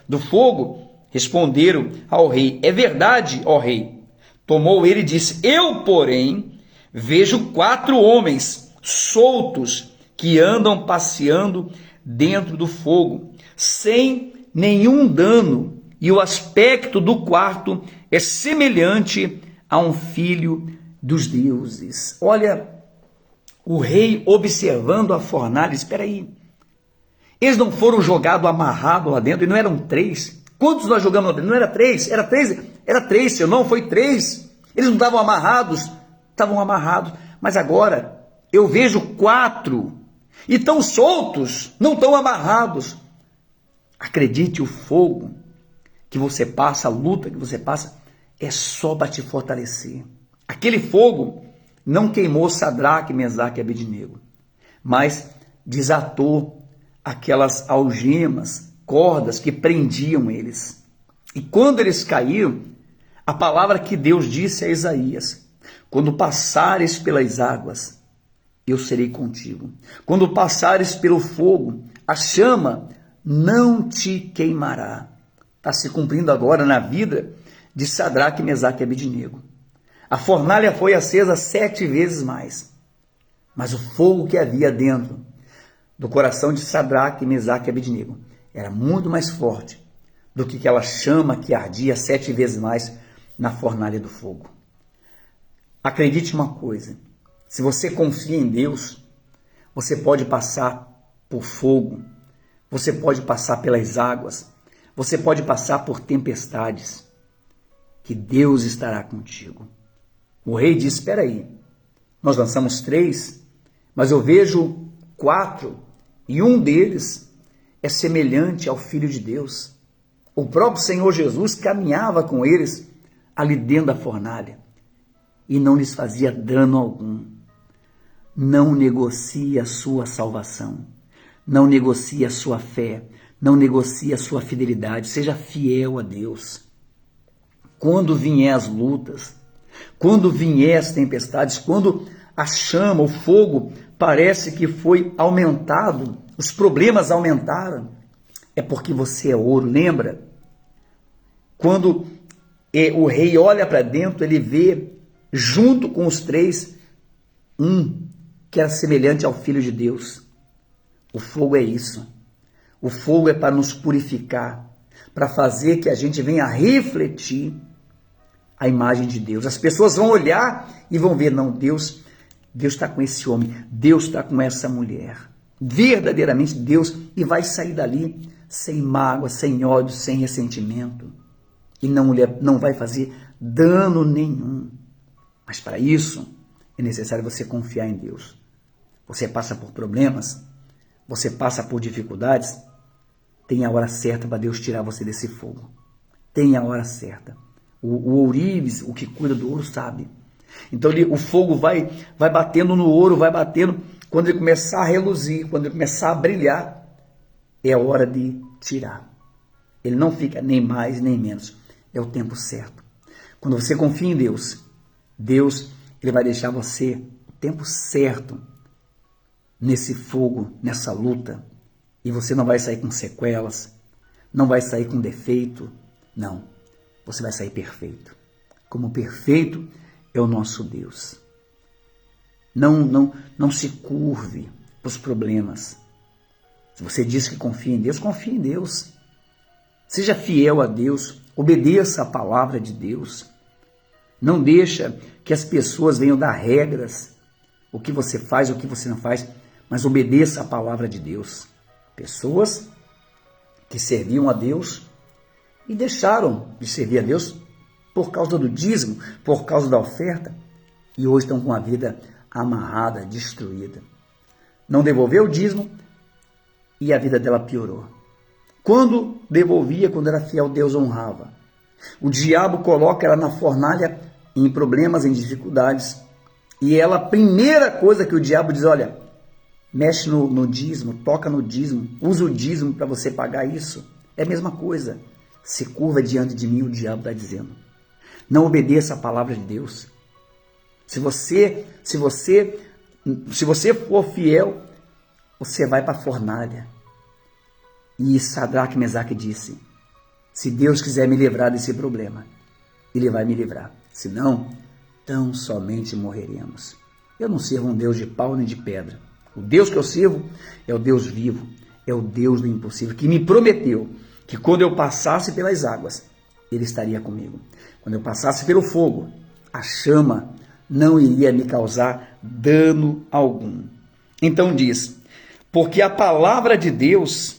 do fogo? Responderam ao rei: é verdade, ó rei. Tomou ele e disse: eu, porém, vejo 4 homens soltos que andam passeando dentro do fogo, sem nenhum dano, e o aspecto do quarto é semelhante a um filho dos deuses. Olha, o rei observando a fornalha: espera aí, eles não foram jogados amarrados lá dentro, e não eram 3? Quantos nós jogamos lá dentro? Não era 3? Era 3, seu não, foi 3. Eles não estavam amarrados? Estavam amarrados, mas agora eu vejo 4, e estão soltos, não estão amarrados. Acredite, o fogo que você passa, a luta que você passa, é só para te fortalecer. Aquele fogo não queimou Sadraque, Mesaque e Abidnego, mas desatou aquelas algemas, cordas que prendiam eles. E quando eles caíram, a palavra que Deus disse a Isaías: quando passares pelas águas, eu serei contigo. Quando passares pelo fogo, a chama não te queimará. Está se cumprindo agora na vida de Sadraque, Mesaque e Abidnego. A fornalha foi acesa 7 vezes mais, mas o fogo que havia dentro do coração de Sadraque, Mesaque e Abidnego era muito mais forte do que aquela chama que ardia 7 vezes mais na fornalha do fogo. Acredite uma coisa: se você confia em Deus, você pode passar por fogo, você pode passar pelas águas, você pode passar por tempestades, que Deus estará contigo. O rei diz: espera aí, nós lançamos 3, mas eu vejo 4, e um deles é semelhante ao Filho de Deus. O próprio Senhor Jesus caminhava com eles ali dentro da fornalha e não lhes fazia dano algum. Não negocie a sua salvação. Não negocie a sua fé, não negocie a sua fidelidade, seja fiel a Deus. Quando vier as lutas, quando vier as tempestades, quando a chama, o fogo parece que foi aumentado, os problemas aumentaram, é porque você é ouro, lembra? Quando o rei olha para dentro, ele vê, junto com os três, um que era semelhante ao Filho de Deus. O fogo é isso. O fogo é para nos purificar, para fazer que a gente venha refletir a imagem de Deus. As pessoas vão olhar e vão ver, não, Deus está com esse homem, Deus está com essa mulher. Verdadeiramente Deus, e vai sair dali sem mágoa, sem ódio, sem ressentimento. E não vai fazer dano nenhum. Mas para isso é necessário você confiar em Deus. Você passa por problemas, você passa por dificuldades, tem a hora certa para Deus tirar você desse fogo. Tem a hora certa. O ourives, o que cuida do ouro, sabe. Então o fogo vai batendo no ouro, vai batendo. Quando ele começar a reluzir, quando ele começar a brilhar, é a hora de tirar. Ele não fica nem mais nem menos. É o tempo certo. Quando você confia em Deus, ele vai deixar você o tempo certo nesse fogo, nessa luta. E você não vai sair com sequelas, não vai sair com defeito, não. Você vai sair perfeito. Como perfeito é o nosso Deus. Não se curve para os problemas. Se você diz que confia em Deus, confie em Deus. Seja fiel a Deus, obedeça a palavra de Deus. Não deixa que as pessoas venham dar regras, o que você faz, o que você não faz, mas obedeça a palavra de Deus. Pessoas que serviam a Deus e deixaram de servir a Deus por causa do dízimo, por causa da oferta, e hoje estão com a vida amarrada, destruída. Não devolveu o dízimo e a vida dela piorou. Quando devolvia, quando era fiel, Deus honrava. O diabo coloca ela na fornalha em problemas, em dificuldades, e ela, a primeira coisa que o diabo diz, olha, mexe no dízimo, toca no dízimo, usa o dízimo para você pagar isso. É a mesma coisa. Se curva diante de mim, o diabo está dizendo. Não obedeça a palavra de Deus. Se você for fiel, você vai para a fornalha. E Sadraque, Mesaque disse, se Deus quiser me livrar desse problema, Ele vai me livrar. Se não, tão somente morreremos. Eu não sirvo um Deus de pau nem de pedra. O Deus que eu sirvo é o Deus vivo, é o Deus do impossível, que me prometeu que quando eu passasse pelas águas, Ele estaria comigo. Quando eu passasse pelo fogo, a chama não iria me causar dano algum. Então diz, porque a palavra de Deus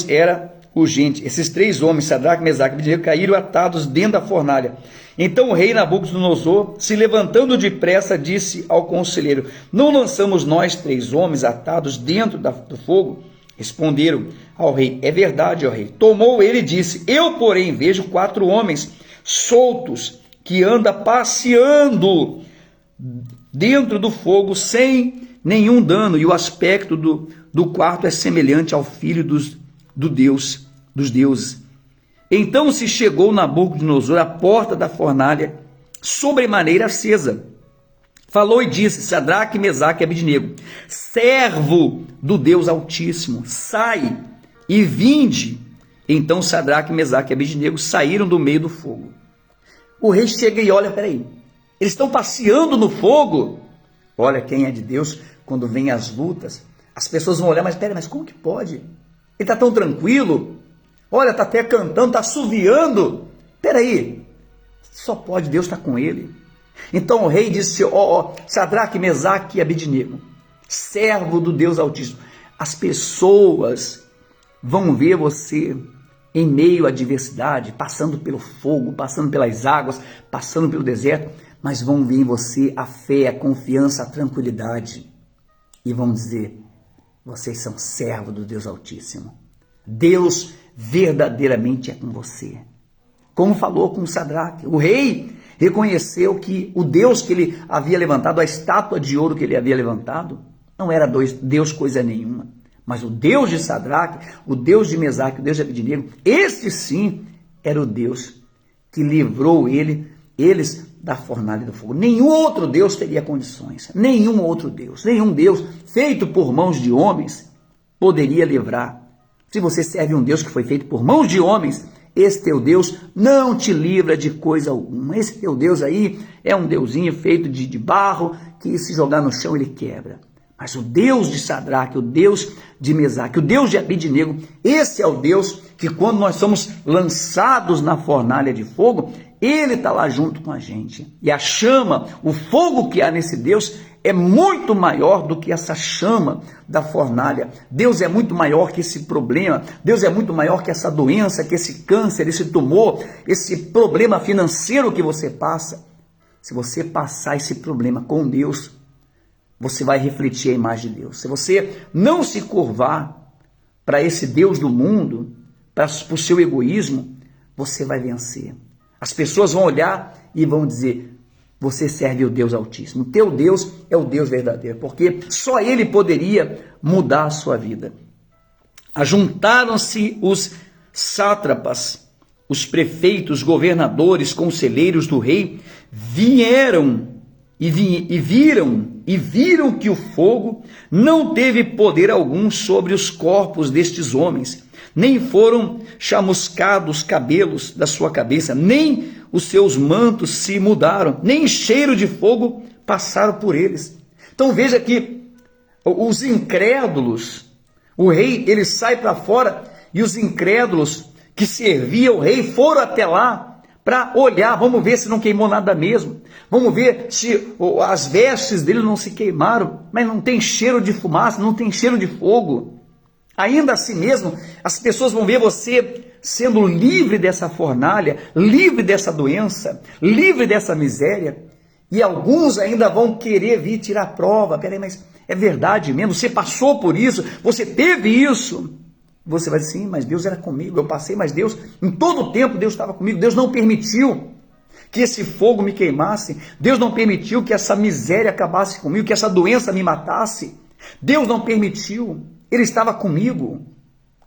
era urgente. Esses três homens, Sadraque, Mesaque e Abednego, caíram atados dentro da fornalha. Então o rei Nabucodonosor, se levantando depressa, disse ao conselheiro, não lançamos nós três homens atados dentro do fogo? Responderam ao rei, é verdade, ó rei. Tomou ele e disse, eu, porém, vejo 4 homens soltos que andam passeando dentro do fogo sem nenhum dano, e o aspecto do quarto é semelhante ao filho dos deuses. Então se chegou Nabucodonosor à porta da fornalha, sobremaneira acesa. Falou e disse, Sadraque, Mesaque e Abednego, servo do Deus Altíssimo, sai e vinde. Então Sadraque, Mesaque e Abednego saíram do meio do fogo. O rei chega e olha, peraí, eles estão passeando no fogo? Olha, quem é de Deus, quando vem as lutas, as pessoas vão olhar, mas como que pode? Ele está tão tranquilo, olha, está até cantando, está assoviando, peraí, só pode, Deus está com ele. Então o rei disse, Sadraque, Mesaque e Abednego, servo do Deus Altíssimo, as pessoas vão ver você em meio à adversidade, passando pelo fogo, passando pelas águas, passando pelo deserto, mas vão ver em você a fé, a confiança, a tranquilidade, e vão dizer, vocês são servos do Deus Altíssimo. Deus verdadeiramente é com você. Como falou com Sadraque, o rei reconheceu que o Deus que ele havia levantado, a estátua de ouro que ele havia levantado, não era Deus coisa nenhuma. Mas o Deus de Sadraque, o Deus de Mesaque, o Deus de Abednego, este sim era o Deus que livrou eles da fornalha do fogo. Nenhum outro Deus teria condições. Nenhum outro Deus. Nenhum Deus feito por mãos de homens poderia livrar. Se você serve um Deus que foi feito por mãos de homens, esse teu Deus não te livra de coisa alguma. Esse teu Deus aí é um deusinho feito de barro que se jogar no chão ele quebra. Mas o Deus de Sadraque, o Deus de Mesaque, o Deus de Abednego, esse é o Deus que quando nós somos lançados na fornalha de fogo, ele está lá junto com a gente. E a chama, o fogo que há nesse Deus é muito maior do que essa chama da fornalha. Deus é muito maior que esse problema. Deus é muito maior que essa doença, que esse câncer, esse tumor, esse problema financeiro que você passa. Se você passar esse problema com Deus, você vai refletir a imagem de Deus. Se você não se curvar para esse Deus do mundo, para o seu egoísmo, você vai vencer. As pessoas vão olhar e vão dizer, você serve o Deus Altíssimo. O teu Deus é o Deus verdadeiro, porque só Ele poderia mudar a sua vida. Ajuntaram-se os sátrapas, os prefeitos, governadores, conselheiros do rei, vieram e viram que o fogo não teve poder algum sobre os corpos destes homens, nem foram chamuscados os cabelos da sua cabeça, nem os seus mantos se mudaram, nem cheiro de fogo passaram por eles. Então veja que os incrédulos, o rei, ele sai para fora e os incrédulos que serviam o rei foram até lá para olhar, vamos ver se não queimou nada mesmo, vamos ver se as vestes dele não se queimaram, mas não tem cheiro de fumaça, não tem cheiro de fogo. Ainda assim mesmo, as pessoas vão ver você sendo livre dessa fornalha, livre dessa doença, livre dessa miséria, e alguns ainda vão querer vir tirar prova. Peraí, mas é verdade mesmo? Você passou por isso? Você teve isso? Você vai dizer, sim, mas Deus era comigo, eu passei, mas Deus, em todo o tempo Deus estava comigo, Deus não permitiu que esse fogo me queimasse, Deus não permitiu que essa miséria acabasse comigo, que essa doença me matasse, Deus não permitiu, Ele estava comigo.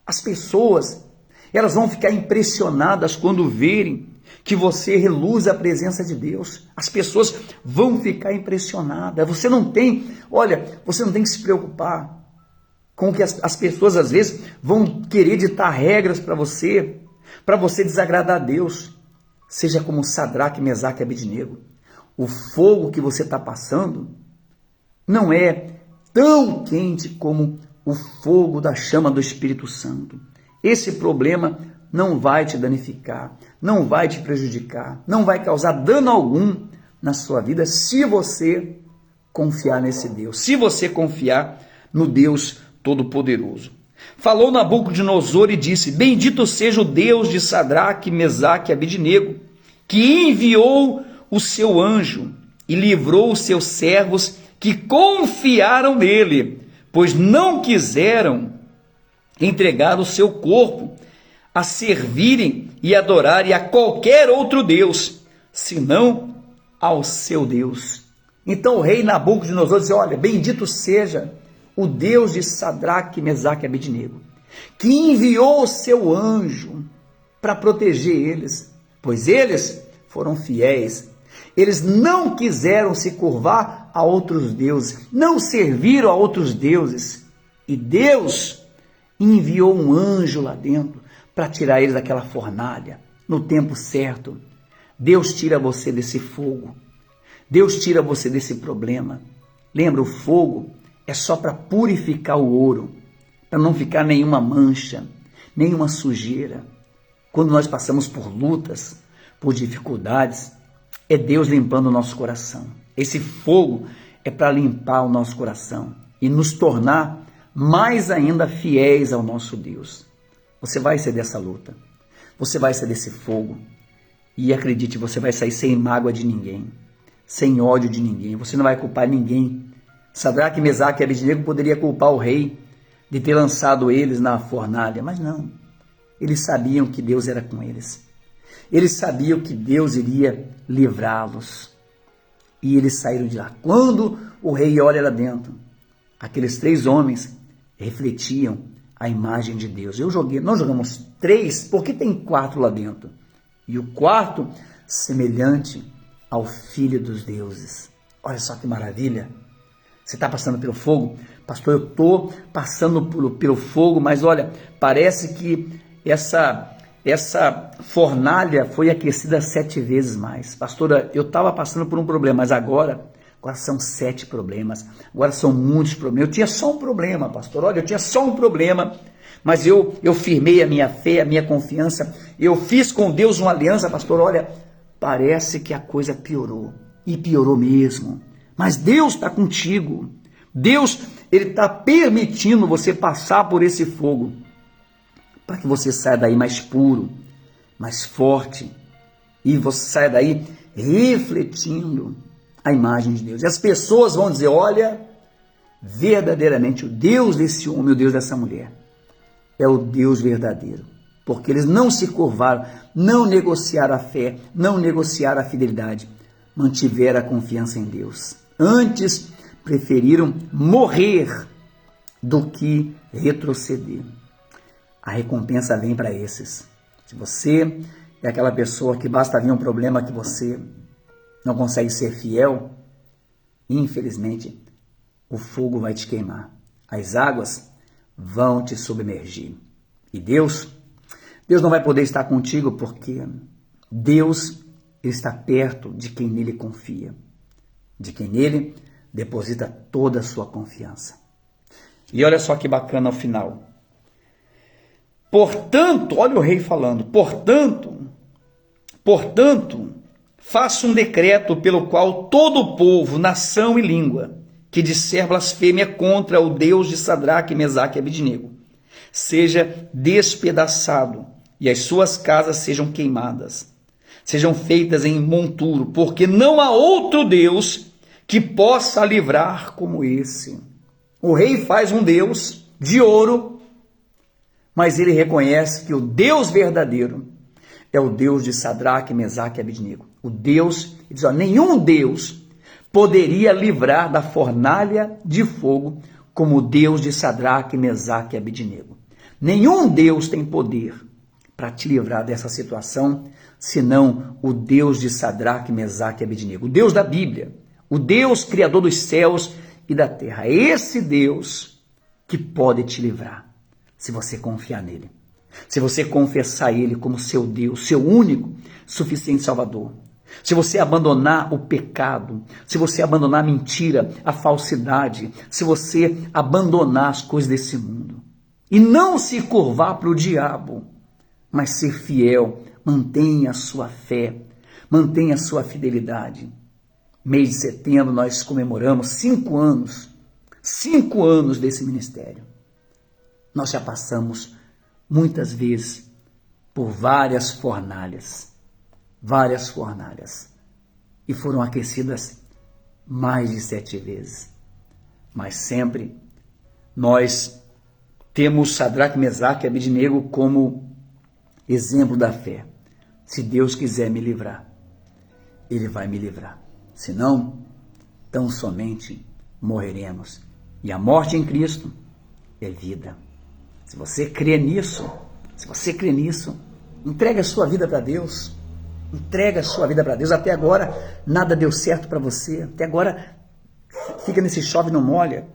As pessoas, elas vão ficar impressionadas quando verem que você reluz a presença de Deus. As pessoas vão ficar impressionadas. Você não tem que se preocupar com que as pessoas às vezes vão querer ditar regras para você desagradar a Deus. Seja como Sadraque, Mesaque e Abednego. O fogo que você está passando não é tão quente como o fogo da chama do Espírito Santo. Esse problema não vai te danificar, não vai te prejudicar, não vai causar dano algum na sua vida se você confiar nesse Deus, se você confiar no Deus Todo-Poderoso. Falou Nabucodonosor e disse, bendito seja o Deus de Sadraque, Mesaque e Abednego, que enviou o seu anjo e livrou os seus servos que confiaram nele, pois não quiseram entregar o seu corpo a servirem e adorarem a qualquer outro Deus, senão ao seu Deus. Então o rei Nabucodonosor diz, olha, bendito seja o Deus de Sadraque, Mesaque e Abednego, que enviou o seu anjo para proteger eles, pois eles foram fiéis. Eles não quiseram se curvar a outros deuses, não serviram a outros deuses. E Deus enviou um anjo lá dentro para tirar eles daquela fornalha, no tempo certo. Deus tira você desse fogo. Deus tira você desse problema. Lembra, o fogo é só para purificar o ouro, para não ficar nenhuma mancha, nenhuma sujeira. Quando nós passamos por lutas, por dificuldades, é Deus limpando o nosso coração. Esse fogo é para limpar o nosso coração e nos tornar mais ainda fiéis ao nosso Deus. Você vai sair dessa luta, você vai sair desse fogo e acredite, você vai sair sem mágoa de ninguém, sem ódio de ninguém, você não vai culpar ninguém. Sadraque, Mesaque e Abednego poderia culpar o rei de ter lançado eles na fornalha, mas não. Eles sabiam que Deus era com eles. Eles sabiam que Deus iria livrá-los. E eles saíram de lá. Quando o rei olha lá dentro, Aqueles 3 homens refletiam a imagem de Deus. Nós jogamos 3 porque tem 4 lá dentro. E o quarto, semelhante ao Filho dos deuses. Olha só que maravilha. Você está passando pelo fogo? Pastor, eu estou passando pelo fogo, mas olha, parece que essa fornalha foi aquecida 7 vezes mais. Pastora, eu estava passando por um problema, mas agora são 7 problemas. Agora são muitos problemas. Eu tinha só um problema, pastor. Olha, eu tinha só um problema, mas eu firmei a minha fé, a minha confiança. Eu fiz com Deus uma aliança, pastor. Olha, parece que a coisa piorou. E piorou mesmo. Mas Deus está contigo. Deus, Ele está permitindo você passar por esse fogo para que você saia daí mais puro, mais forte, e você saia daí refletindo a imagem de Deus. E as pessoas vão dizer, olha, verdadeiramente o Deus desse homem, o Deus dessa mulher, é o Deus verdadeiro. Porque eles não se curvaram, não negociaram a fé, não negociaram a fidelidade, mantiveram a confiança em Deus. Antes, preferiram morrer do que retroceder. A recompensa vem para esses. Se você é aquela pessoa que basta vir um problema que você não consegue ser fiel, infelizmente, o fogo vai te queimar. As águas vão te submergir. E Deus não vai poder estar contigo porque Deus está perto de quem nele confia, de quem nele deposita toda a sua confiança. E olha só que bacana ao final. Portanto, olha o rei falando, portanto, faço um decreto pelo qual todo o povo, nação e língua, que disser blasfêmia contra o Deus de Sadraque, Mesaque e Abednego, seja despedaçado e as suas casas sejam queimadas, sejam feitas em monturo, porque não há outro Deus que possa livrar como esse. O rei faz um Deus de ouro, mas ele reconhece que o Deus verdadeiro é o Deus de Sadraque, Mesaque e Abednego. O Deus, ele diz, nenhum Deus poderia livrar da fornalha de fogo como o Deus de Sadraque, Mesaque e Abednego. Nenhum Deus tem poder para te livrar dessa situação, senão o Deus de Sadraque, Mesaque e Abednego. O Deus da Bíblia, o Deus criador dos céus e da terra. É esse Deus que pode te livrar, se você confiar nele. Se você confessar ele como seu Deus, seu único, suficiente Salvador. Se você abandonar o pecado, se você abandonar a mentira, a falsidade, se você abandonar as coisas desse mundo e não se curvar para o diabo, mas ser fiel, mantenha a sua fé, mantenha a sua fidelidade. Mês de setembro nós comemoramos 5 anos desse ministério. Nós já passamos muitas vezes por várias fornalhas, e foram aquecidas mais de 7 vezes. Mas sempre nós temos Sadraque, Mesaque e Abednego como exemplo da fé. Se Deus quiser me livrar, Ele vai me livrar. Se não, tão somente morreremos. E a morte em Cristo é vida. Se você crê nisso, entrega a sua vida para Deus. Entrega a sua vida para Deus. Até agora nada deu certo para você. Até agora fica nesse chove não molha.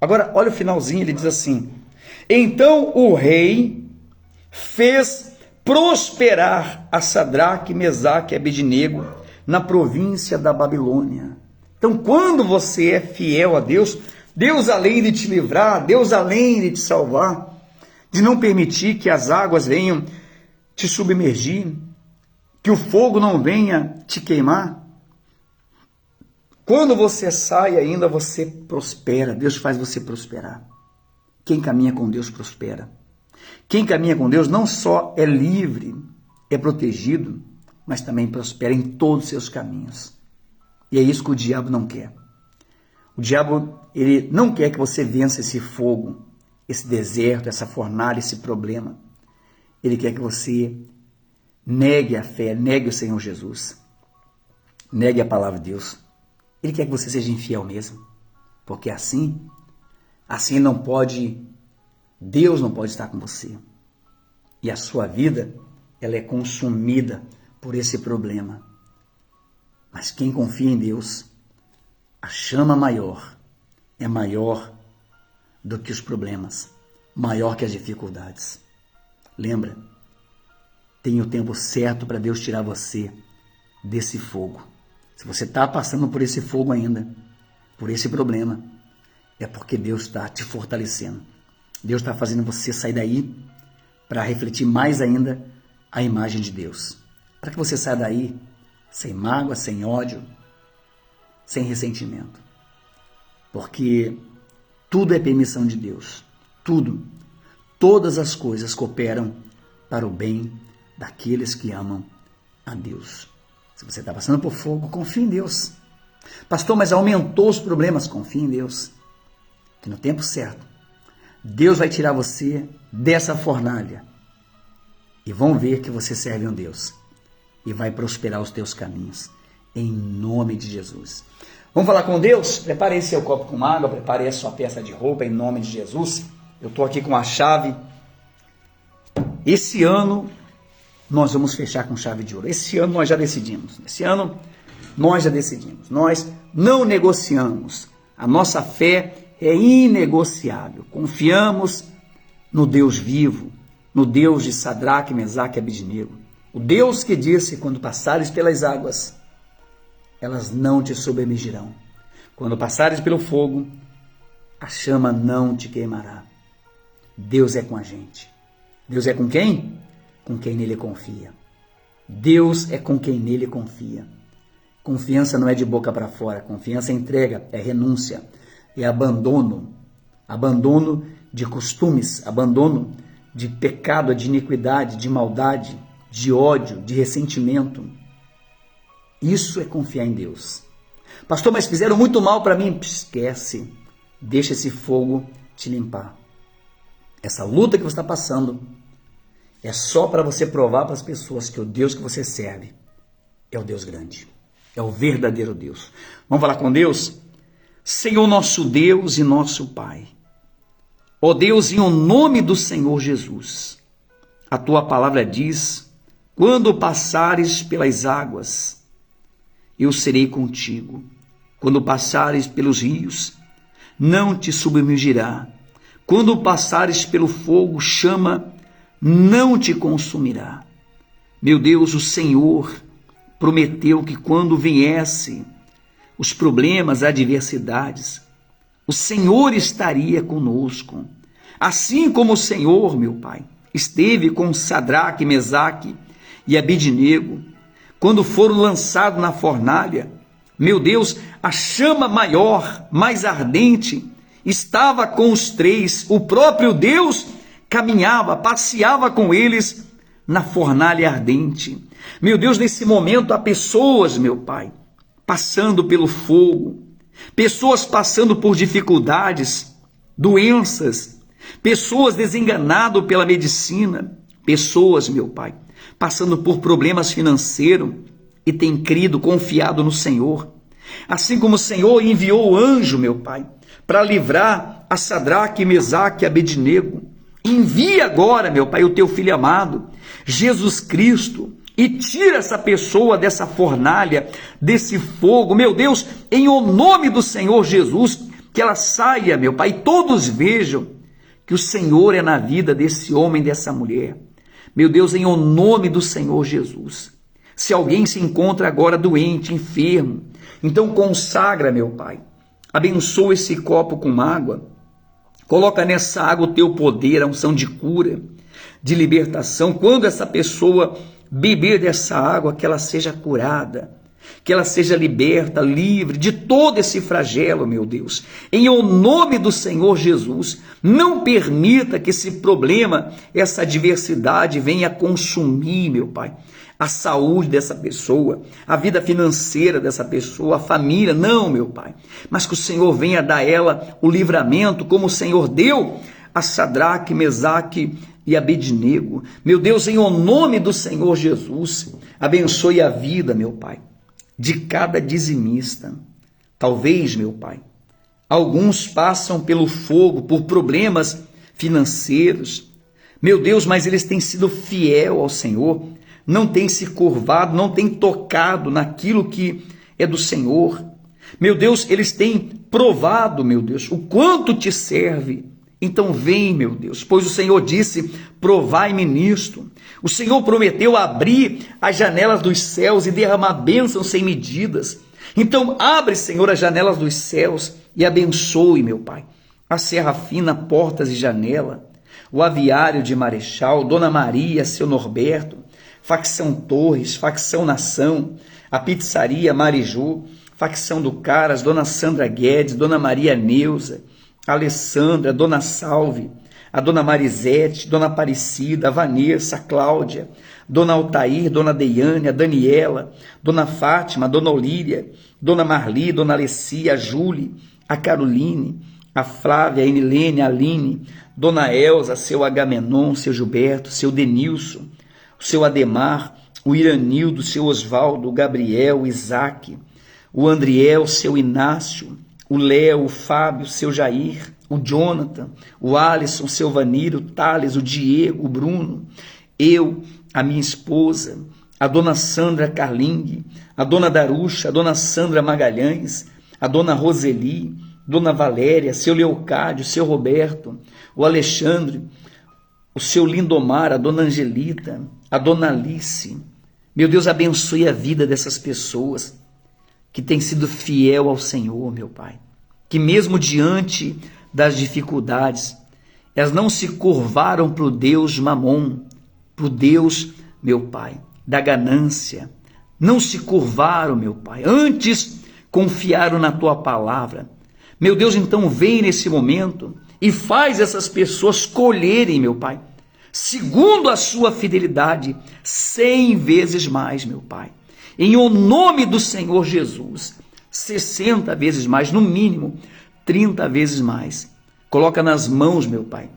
Agora olha o finalzinho, ele diz assim: então o rei fez prosperar a Sadraque, Mesaque e Abednego na província da Babilônia. Então quando você é fiel a Deus, Deus além de te livrar, Deus além de te salvar, de não permitir que as águas venham te submergir, que o fogo não venha te queimar. Quando você sai ainda, você prospera. Deus faz você prosperar. Quem caminha com Deus prospera. Quem caminha com Deus não só é livre, é protegido, mas também prospera em todos os seus caminhos. E é isso que o diabo não quer. O diabo, ele não quer que você vença esse fogo, esse deserto, essa fornalha, esse problema. Ele quer que você negue a fé, negue o Senhor Jesus, negue a palavra de Deus. Ele quer que você seja infiel mesmo, porque assim Assim Deus não pode estar com você. E a sua vida, ela é consumida por esse problema. Mas quem confia em Deus, a chama maior é maior do que os problemas, maior que as dificuldades. Lembra, tem o tempo certo para Deus tirar você desse fogo. Se você está passando por esse fogo ainda, por esse problema, é porque Deus está te fortalecendo. Deus está fazendo você sair daí para refletir mais ainda a imagem de Deus. Para que você saia daí sem mágoa, sem ódio, sem ressentimento. Porque tudo é permissão de Deus. Tudo. Todas as coisas cooperam para o bem daqueles que amam a Deus. Se você está passando por fogo, confie em Deus. Pastor, mas aumentou os problemas. Confie em Deus. Que no tempo certo, Deus vai tirar você dessa fornalha. E vão ver que você serve um Deus. E vai prosperar os teus caminhos. Em nome de Jesus. Vamos falar com Deus? Prepare aí seu copo com água. Prepare aí a sua peça de roupa. Em nome de Jesus. Eu estou aqui com a chave. Esse ano nós vamos fechar com chave de ouro. Esse ano nós já decidimos. Nós não negociamos. A nossa fé é inegociável. Confiamos no Deus vivo, no Deus de Sadraque, Mesaque e Abednego. O Deus que disse, quando passares pelas águas, elas não te submergirão. Quando passares pelo fogo, a chama não te queimará. Deus é com a gente. Deus é com quem? Com quem nele confia. Deus é com quem nele confia. Confiança não é de boca para fora. Confiança é entrega, é renúncia, é abandono. Abandono de costumes, abandono de pecado, de iniquidade, de maldade, de ódio, de ressentimento. Isso é confiar em Deus. Pastor, mas fizeram muito mal para mim. Esquece. Deixa esse fogo te limpar. Essa luta que você está passando é só para você provar para as pessoas que o Deus que você serve é o Deus grande. É o verdadeiro Deus. Vamos falar com Deus? Senhor nosso Deus e nosso Pai. Ó Deus, em o nome do Senhor Jesus, a Tua palavra diz, quando passares pelas águas, eu serei contigo. Quando passares pelos rios, não te submergirá. Quando passares pelo fogo, chama, não te consumirá. Meu Deus, o Senhor prometeu que quando viesse os problemas, adversidades, o Senhor estaria conosco. Assim como o Senhor, meu Pai, esteve com Sadraque, Mesaque e Abednego, quando foram lançados na fornalha, meu Deus, a chama maior, mais ardente, estava com os três. O próprio Deus caminhava, passeava com eles na fornalha ardente. Meu Deus, nesse momento há pessoas, meu Pai, passando pelo fogo, pessoas passando por dificuldades, doenças, pessoas desenganadas pela medicina, pessoas, meu Pai, passando por problemas financeiros e têm crido, confiado no Senhor. Assim como o Senhor enviou o anjo, meu Pai, para livrar a Sadraque, Mesaque e Abednego, envia agora, meu Pai, o teu Filho amado, Jesus Cristo, e tira essa pessoa dessa fornalha, desse fogo, meu Deus, em o nome do Senhor Jesus, que ela saia, meu Pai, e todos vejam que o Senhor é na vida desse homem, dessa mulher. Meu Deus, em o nome do Senhor Jesus. Se alguém se encontra agora doente, enfermo, então consagra, meu Pai, abençoa esse copo com água, coloca nessa água o teu poder, a unção de cura, de libertação. Quando essa pessoa beber dessa água, que ela seja curada, que ela seja liberta, livre de todo esse flagelo, meu Deus. Em o nome do Senhor Jesus, não permita que esse problema, essa adversidade venha consumir, meu Pai, a saúde dessa pessoa, a vida financeira dessa pessoa, a família. Não, meu Pai, mas que o Senhor venha dar a ela o livramento, como o Senhor deu a Sadraque, Mesaque e Abednego. Meu Deus, em o nome do Senhor Jesus, abençoe a vida, meu Pai, de cada dizimista. Talvez, meu Pai, Alguns passam pelo fogo por problemas financeiros. Meu Deus, mas eles têm sido fiel ao Senhor, não têm se curvado, não têm tocado naquilo que é do Senhor. Meu Deus, eles têm provado, meu Deus, o quanto te serve. Então vem, meu Deus, pois o Senhor disse, provai-me nisto. O Senhor prometeu abrir as janelas dos céus e derramar bênçãos sem medidas. Então abre, Senhor, as janelas dos céus e abençoe, meu Pai, a Serra Fina, portas e janela, o Aviário de Marechal, Dona Maria, seu Norberto, Facção Torres, Facção Nação, a Pizzaria Mariju, Facção do Caras, Dona Sandra Guedes, Dona Maria Neuza, Alessandra, Dona Salve, a Dona Marisete, Dona Aparecida, a Vanessa, a Cláudia, Dona Altair, Dona Deiane, a Daniela, Dona Fátima, Dona Olíria, Dona Marli, Dona Alessia, a Júlia, a Caroline, a Flávia, a Enilene, a Aline, Dona Elza, seu Agamenon, seu Gilberto, seu Denilson, o seu Ademar, o Iranildo, seu Osvaldo, o Gabriel, o Isaac, o Andriel, seu Inácio, o Léo, o Fábio, seu Jair, o Jonathan, o Alisson, seu Vanir, o Thales, o Diego, o Bruno, eu, a minha esposa, a Dona Sandra Carling, a Dona Darucha, a Dona Sandra Magalhães, a Dona Roseli, Dona Valéria, seu Leocádio, seu Roberto, o Alexandre, o seu Lindomar, a Dona Angelita, a Dona Alice. Meu Deus, abençoe a vida dessas pessoas que têm sido fiel ao Senhor, meu Pai, que mesmo diante das dificuldades, elas não se curvaram para o Deus Mamon, para o Deus, meu Pai, da ganância, não se curvaram, meu Pai, antes confiaram na Tua palavra. Meu Deus, então vem nesse momento e faz essas pessoas colherem, meu Pai, segundo a sua fidelidade, 100 vezes mais, meu Pai. Em o nome do Senhor Jesus, 60 vezes mais, no mínimo, 30 vezes mais. Coloca nas mãos, meu Pai,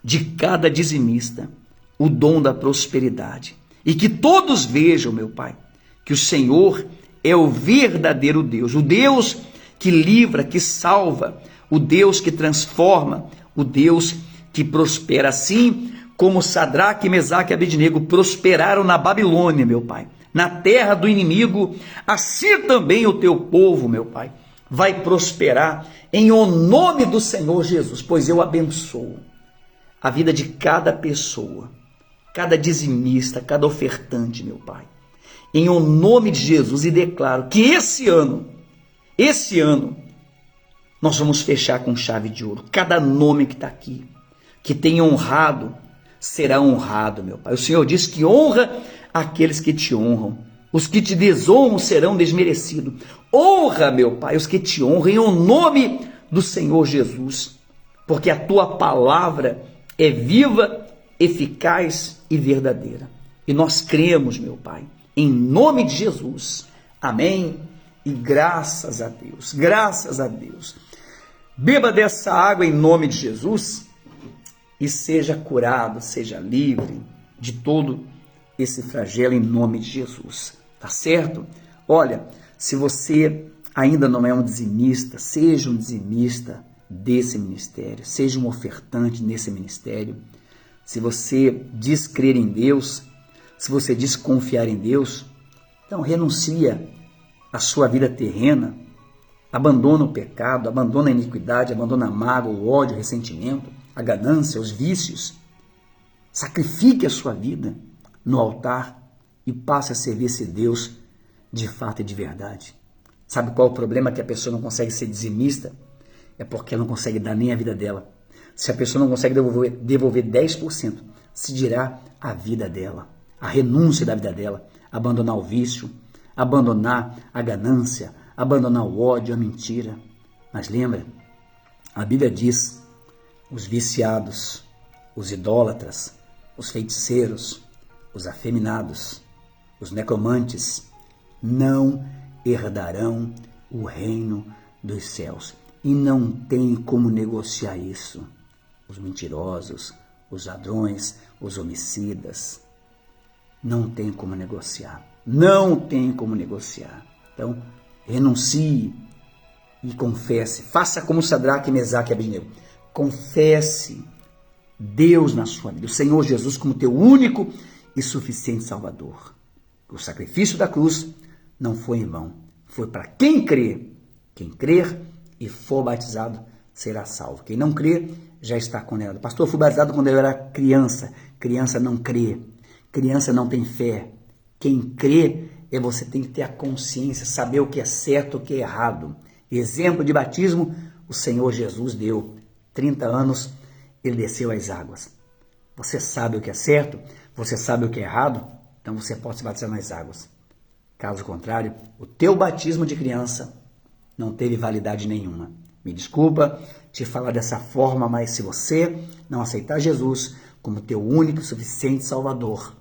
de cada dizimista, o dom da prosperidade. E que todos vejam, meu Pai, que o Senhor é o verdadeiro Deus, o Deus que livra, que salva, o Deus que transforma, o Deus que prospera. Assim como Sadraque, Mesaque e Abednego prosperaram na Babilônia, meu Pai, na terra do inimigo, assim também o teu povo, meu Pai, vai prosperar em o nome do Senhor Jesus, pois eu abençoo a vida de cada pessoa, cada dizimista, cada ofertante, meu Pai, em o nome de Jesus, e declaro que esse ano, nós vamos fechar com chave de ouro. Cada nome que está aqui, que tem honrado, será honrado, meu Pai. O Senhor diz que honra aqueles que te honram. Os que te desonram serão desmerecidos. Honra, meu Pai, os que te honram, em o nome do Senhor Jesus. Porque a tua palavra é viva, eficaz e verdadeira. E nós cremos, meu Pai, em nome de Jesus. Amém. E graças a Deus, graças a Deus. Beba dessa água em nome de Jesus e seja curado, seja livre de todo esse flagelo em nome de Jesus. Tá certo? Olha, se você ainda não é um dizimista, seja um dizimista desse ministério, seja um ofertante nesse ministério. Se você diz crer em Deus, se você diz confiar em Deus, então renuncia a sua vida terrena, abandona o pecado, abandona a iniquidade, abandona a mágoa, o ódio, o ressentimento, a ganância, os vícios. Sacrifique a sua vida no altar e passe a servir esse Deus de fato e de verdade. Sabe qual é o problema que a pessoa não consegue ser dizimista? É porque ela não consegue dar nem a vida dela. Se a pessoa não consegue devolver 10%, se dirá a vida dela, a renúncia da vida dela, abandonar o vício, abandonar a ganância, abandonar o ódio, a mentira. Mas lembra, a Bíblia diz, os viciados, os idólatras, os feiticeiros, os afeminados, os necromantes, não herdarão o reino dos céus. E não tem como negociar isso. Os mentirosos, os ladrões, os homicidas, não tem como negociar. Não tem como negociar. Então, renuncie e confesse. Faça como Sadraque, Mesaque e Abednego. Confesse Deus na sua vida, o Senhor Jesus como teu único e suficiente Salvador. O sacrifício da cruz não foi em vão. Foi para quem crê. Quem crer e for batizado será salvo. Quem não crê já está condenado. Pastor, eu fui batizado quando eu era criança. Criança não crê. Criança não tem fé. Quem crê você tem que ter a consciência, saber o que é certo e o que é errado. Exemplo de batismo, o Senhor Jesus deu. 30 anos, ele desceu às águas. Você sabe o que é certo? Você sabe o que é errado? Então você pode se batizar nas águas. Caso contrário, o teu batismo de criança não teve validade nenhuma. Me desculpa te falar dessa forma, mas se você não aceitar Jesus como teu único e suficiente Salvador,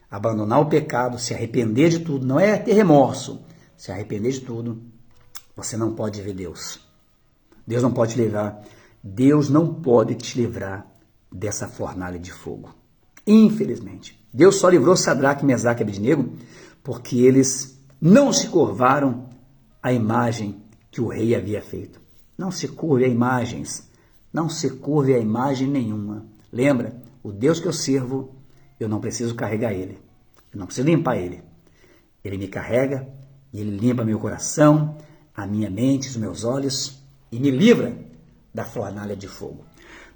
abandonar o pecado, se arrepender de tudo, não é ter remorso, se arrepender de tudo, você não pode ver Deus. Deus não pode te livrar. Deus não pode te livrar dessa fornalha de fogo. Infelizmente. Deus só livrou Sadraque, Mesaque e Abednego porque eles não se curvaram à imagem que o rei havia feito. Não se curve a imagens. Não se curve a imagem nenhuma. Lembra, o Deus que eu sirvo, eu não preciso carregar ele. Eu não preciso limpar ele. Ele me carrega e ele limpa meu coração, a minha mente, os meus olhos e me livra da fornalha de fogo.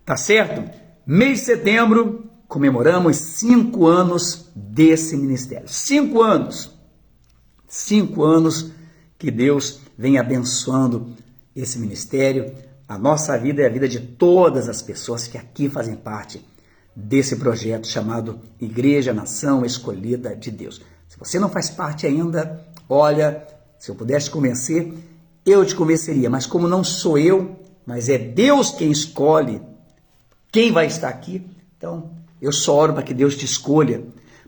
Tá certo? Mês de setembro, comemoramos 5 anos desse ministério. 5 anos. 5 anos que Deus vem abençoando esse ministério. A nossa vida é a vida de todas as pessoas que aqui fazem parte desse projeto chamado Igreja Nação Escolhida de Deus. Se você não faz parte ainda, olha, se eu pudesse te convencer, eu te convenceria, mas como não sou eu, mas é Deus quem escolhe quem vai estar aqui, então eu só oro para que Deus te escolha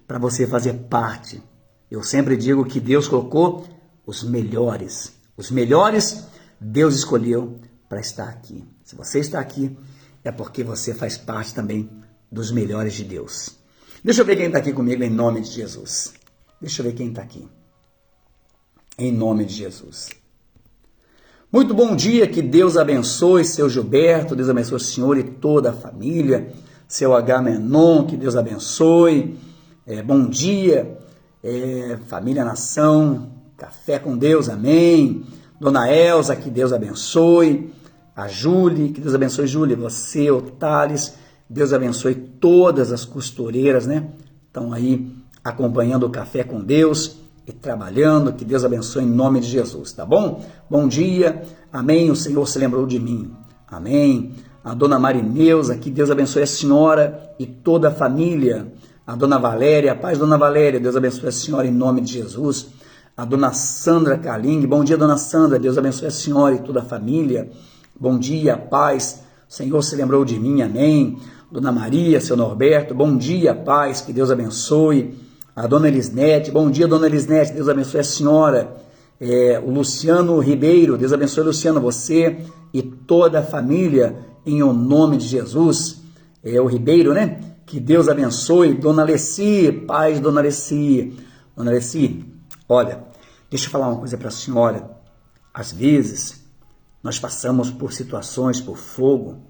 para você fazer parte. Eu sempre digo que Deus colocou os melhores Deus escolheu para estar aqui. Se você está aqui, é porque você faz parte também dos melhores de Deus. Deixa eu ver quem está aqui comigo em nome de Jesus. Deixa eu ver quem está aqui. Em nome de Jesus. Muito bom dia, que Deus abençoe seu Gilberto, Deus abençoe o senhor e toda a família. Seu H. Menon, que Deus abençoe. Bom dia, família Nação, café com Deus, amém. Dona Elza, que Deus abençoe. A Júlia, que Deus abençoe, Júlia. Você, o Thales, Deus abençoe todas as costureiras, né? Estão aí acompanhando o Café com Deus e trabalhando. Que Deus abençoe em nome de Jesus, tá bom? Bom dia, amém. O Senhor se lembrou de mim, amém. A Dona Marineuza, que Deus abençoe a senhora e toda a família. A Dona Valéria, a paz, Dona Valéria, Deus abençoe a senhora em nome de Jesus. A Dona Sandra Carling, bom dia, Dona Sandra, Deus abençoe a senhora e toda a família. Bom dia, paz, o Senhor se lembrou de mim, amém. Dona Maria, seu Norberto, bom dia, paz, que Deus abençoe. A Dona Elisnete, bom dia, Dona Elisnete, Deus abençoe a senhora. O Luciano Ribeiro, Deus abençoe, Luciano, você e toda a família, em o nome de Jesus. O Ribeiro, né? Que Deus abençoe. Dona Alessi, paz, Dona Alessi. Dona Alessi, olha, deixa eu falar uma coisa para a senhora. Às vezes, nós passamos por situações, por fogo,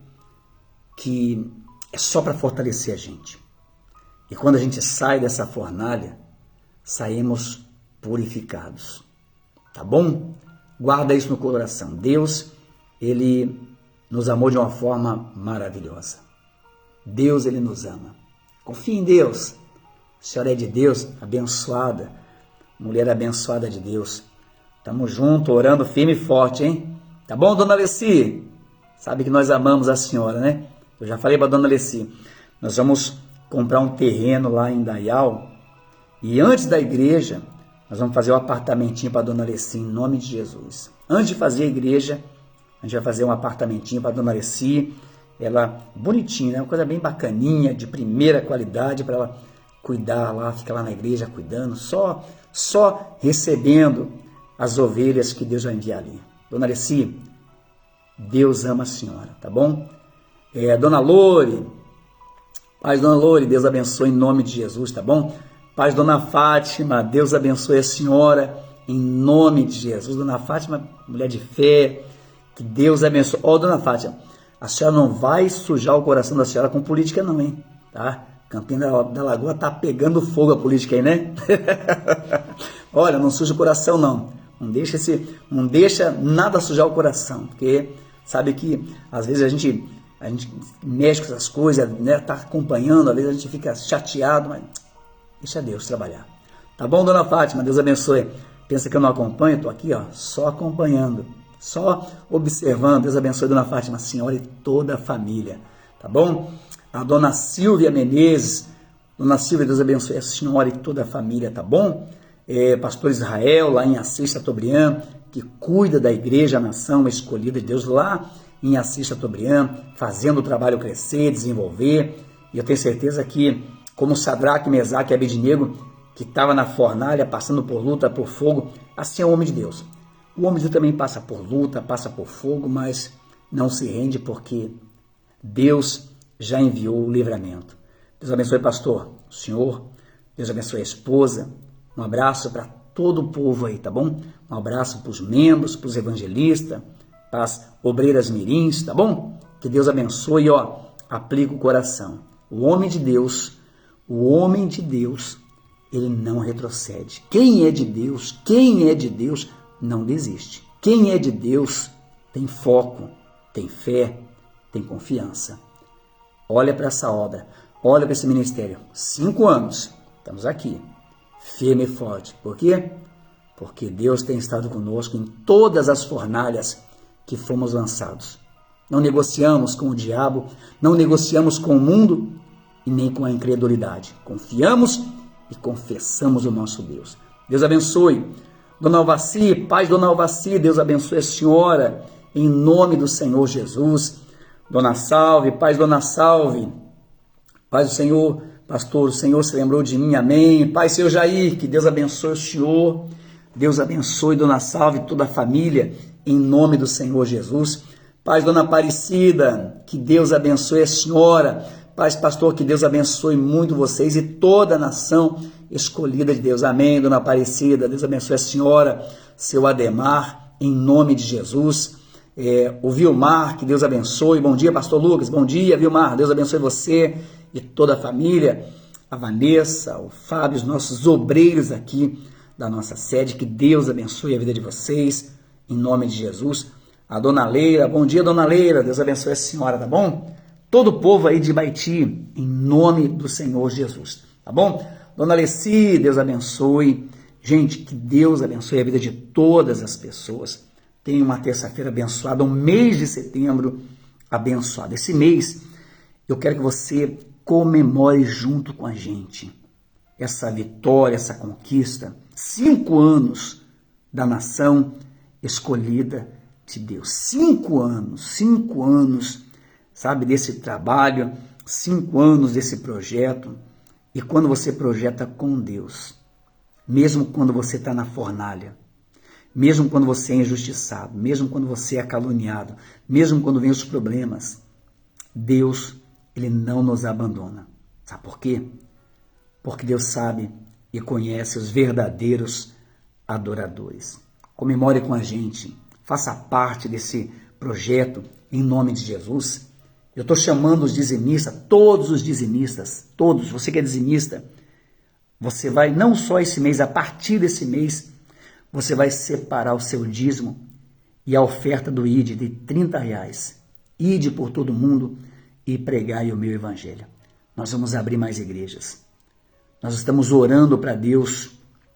que é só para fortalecer a gente. E quando a gente sai dessa fornalha, saímos purificados. Tá bom? Guarda isso no coração. Deus, Ele nos amou de uma forma maravilhosa. Deus, Ele nos ama. Confie em Deus. A senhora é de Deus, abençoada. Mulher abençoada de Deus. Tamo junto, orando firme e forte, hein? Tá bom, Dona Alessi? Sabe que nós amamos a senhora, né? Eu já falei para Dona Alessi. Nós vamos comprar um terreno lá em Dayal. E antes da igreja, nós vamos fazer um apartamentinho para Dona Alessi, em nome de Jesus. Antes de fazer a igreja, a gente vai fazer um apartamentinho para Dona Alessi. Ela, bonitinha, né? Uma coisa bem bacaninha, de primeira qualidade, para ela cuidar lá, ficar lá na igreja cuidando, só recebendo as ovelhas que Deus vai enviar ali. Dona Alessi, Deus ama a senhora, tá bom? Dona Lore, paz, Dona Lore, Deus abençoe em nome de Jesus, tá bom? Paz, Dona Fátima, Deus abençoe a senhora em nome de Jesus. Dona Fátima, mulher de fé, Que Deus abençoe. Ó, dona Fátima, a senhora não vai sujar o coração da senhora com política não, hein? Tá? Campina da Lagoa tá pegando fogo a política aí, né? Olha, não suja o coração não. Não deixa nada sujar o coração, porque sabe que às vezes a gente mexe com essas coisas, né? Tá acompanhando, às vezes a gente fica chateado, mas deixa Deus trabalhar. Tá bom, dona Fátima? Deus abençoe. Pensa que eu não acompanho? Tô aqui, ó, só acompanhando, só observando. Deus abençoe, dona Fátima, a senhora e toda a família, tá bom? A dona Silvia Menezes, dona Silvia, Deus abençoe a senhora e toda a família, tá bom? Pastor Israel, lá em Assis Chateaubriand, que cuida da igreja, a nação escolhida de Deus, lá em Assis Chateaubriand, fazendo o trabalho crescer, desenvolver. E eu tenho certeza que, como Sadraque, Mesaque e Abednego, que estava na fornalha, passando por luta, por fogo, assim é o homem de Deus. O homem de Deus também passa por luta, passa por fogo, mas não se rende porque Deus já enviou o livramento. Deus abençoe, pastor, o senhor. Deus abençoe a esposa. Um abraço para todo o povo aí, tá bom? Um abraço para os membros, para os evangelistas, para as obreiras mirins, tá bom? Que Deus abençoe, ó, aplica o coração. O homem de Deus, ele não retrocede. Quem é de Deus não desiste. Quem é de Deus tem foco, tem fé, tem confiança. Olha para essa obra, olha para esse ministério. 5 anos, estamos aqui, firme e forte. Por quê? Porque Deus tem estado conosco em todas as fornalhas que fomos lançados. Não negociamos com o diabo, não negociamos com o mundo e nem com a incredulidade. Confiamos e confessamos o nosso Deus. Deus abençoe. Dona Alvaci, paz, Dona Alvaci, Deus abençoe a senhora, em nome do Senhor Jesus. Dona Salve, paz, Dona Salve. Paz do Senhor, pastor, o Senhor se lembrou de mim, amém. Pai, Senhor Jair, que Deus abençoe o senhor. Deus abençoe, Dona Salve, toda a família, em nome do Senhor Jesus. Paz, Dona Aparecida, que Deus abençoe a senhora. Paz, pastor, que Deus abençoe muito vocês e toda a nação escolhida de Deus. Amém, Dona Aparecida. Deus abençoe a senhora, seu Ademar, em nome de Jesus. O Vilmar, que Deus abençoe. Bom dia, pastor Lucas. Bom dia, Vilmar. Deus abençoe você e toda a família. A Vanessa, o Fábio, os nossos obreiros aqui da nossa sede. Que Deus abençoe a vida de vocês, em nome de Jesus. A Dona Leila. Bom dia, Dona Leila. Deus abençoe a senhora, tá bom? Todo o povo aí de Baiti, em nome do Senhor Jesus, tá bom? Dona Alessi, Deus abençoe. Gente, que Deus abençoe a vida de todas as pessoas. Tenha uma terça-feira abençoada, um mês de setembro abençoado. Esse mês, eu quero que você comemore junto com a gente essa vitória, essa conquista. 5 anos da nação escolhida de Deus. 5 anos, sabe, desse trabalho, 5 anos desse projeto. E quando você projeta com Deus, mesmo quando você está na fornalha, mesmo quando você é injustiçado, mesmo quando você é caluniado, mesmo quando vem os problemas, Deus, Ele não nos abandona. Sabe por quê? Porque Deus sabe e conhece os verdadeiros adoradores. Comemore com a gente, faça parte desse projeto em nome de Jesus. Eu estou chamando os dizimistas, todos os dizimistas, todos, você que é dizimista, você vai, não só esse mês, a partir desse mês, você vai separar o seu dízimo e a oferta do ID de R$30. Ide por todo mundo e pregai o meu evangelho. Nós vamos abrir mais igrejas. Nós estamos orando para Deus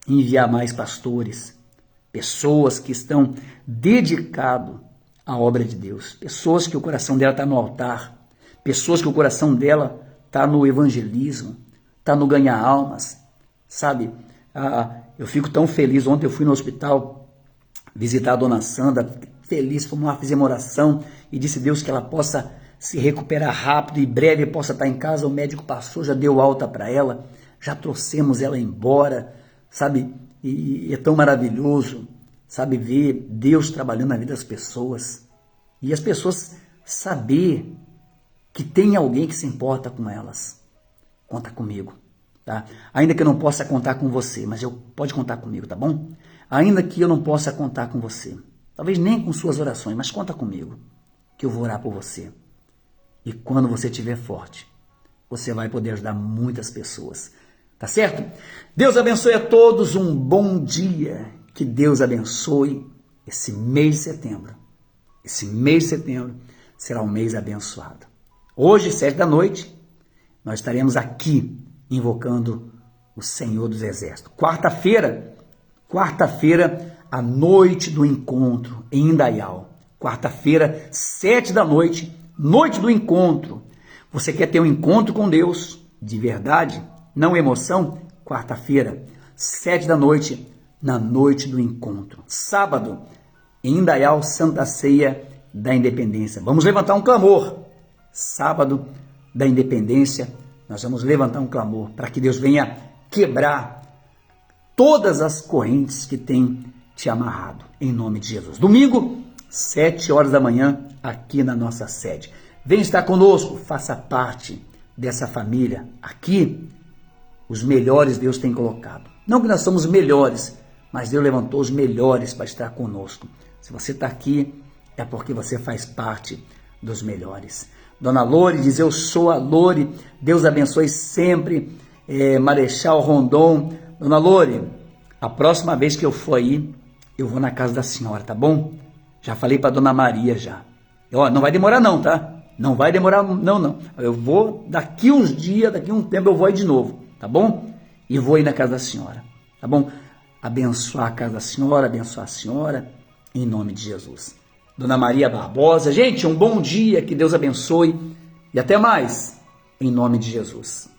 enviar mais pastores, pessoas que estão dedicadas à obra de Deus, pessoas que o coração dela está no altar, pessoas que o coração dela está no evangelismo, está no ganhar almas, sabe? Eu fico tão feliz. Ontem eu fui no hospital visitar a dona Sandra, feliz, fomos lá, fizemos oração e disse Deus que ela possa se recuperar rápido e breve possa estar em casa. O médico passou, já deu alta para ela, já trouxemos ela embora, sabe? E é tão maravilhoso, sabe, ver Deus trabalhando na vida das pessoas e as pessoas saber que tem alguém que se importa com elas. Conta comigo, tá? Ainda que eu não possa contar com você, mas pode contar comigo, tá bom? Ainda que eu não possa contar com você, talvez nem com suas orações, mas conta comigo, que eu vou orar por você. E quando você estiver forte, você vai poder ajudar muitas pessoas. Tá certo? Deus abençoe a todos, um bom dia. Que Deus abençoe esse mês de setembro. Esse mês de setembro será um mês abençoado. Hoje, 7 da noite, nós estaremos aqui invocando o Senhor dos Exércitos. Quarta-feira, a noite do encontro em Indaial. Quarta-feira, 7 da noite, noite do encontro. Você quer ter um encontro com Deus de verdade, não emoção? Quarta-feira, 7 da noite, na noite do encontro. Sábado, em Indaial, Santa Ceia da Independência. Vamos levantar um clamor. Sábado da Independência, nós vamos levantar um clamor para que Deus venha quebrar todas as correntes que tem te amarrado, em nome de Jesus. Domingo, 7 horas da manhã, aqui na nossa sede. Vem estar conosco, faça parte dessa família. Aqui, os melhores Deus tem colocado. Não que nós somos melhores, mas Deus levantou os melhores para estar conosco. Se você está aqui, é porque você faz parte dos melhores. Dona Lore diz, eu sou a Lore, Deus abençoe sempre. Marechal Rondon, Dona Lore, a próxima vez que eu for aí, eu vou na casa da senhora, tá bom? Já falei para Dona Maria já. Ó, não vai demorar não, tá? Não vai demorar, não. Eu vou, daqui uns dias, daqui um tempo eu vou aí de novo, tá bom? E vou aí na casa da senhora, tá bom? Abençoar a casa da senhora, abençoar a senhora, em nome de Jesus. Dona Maria Barbosa, gente, um bom dia, que Deus abençoe e até mais, em nome de Jesus.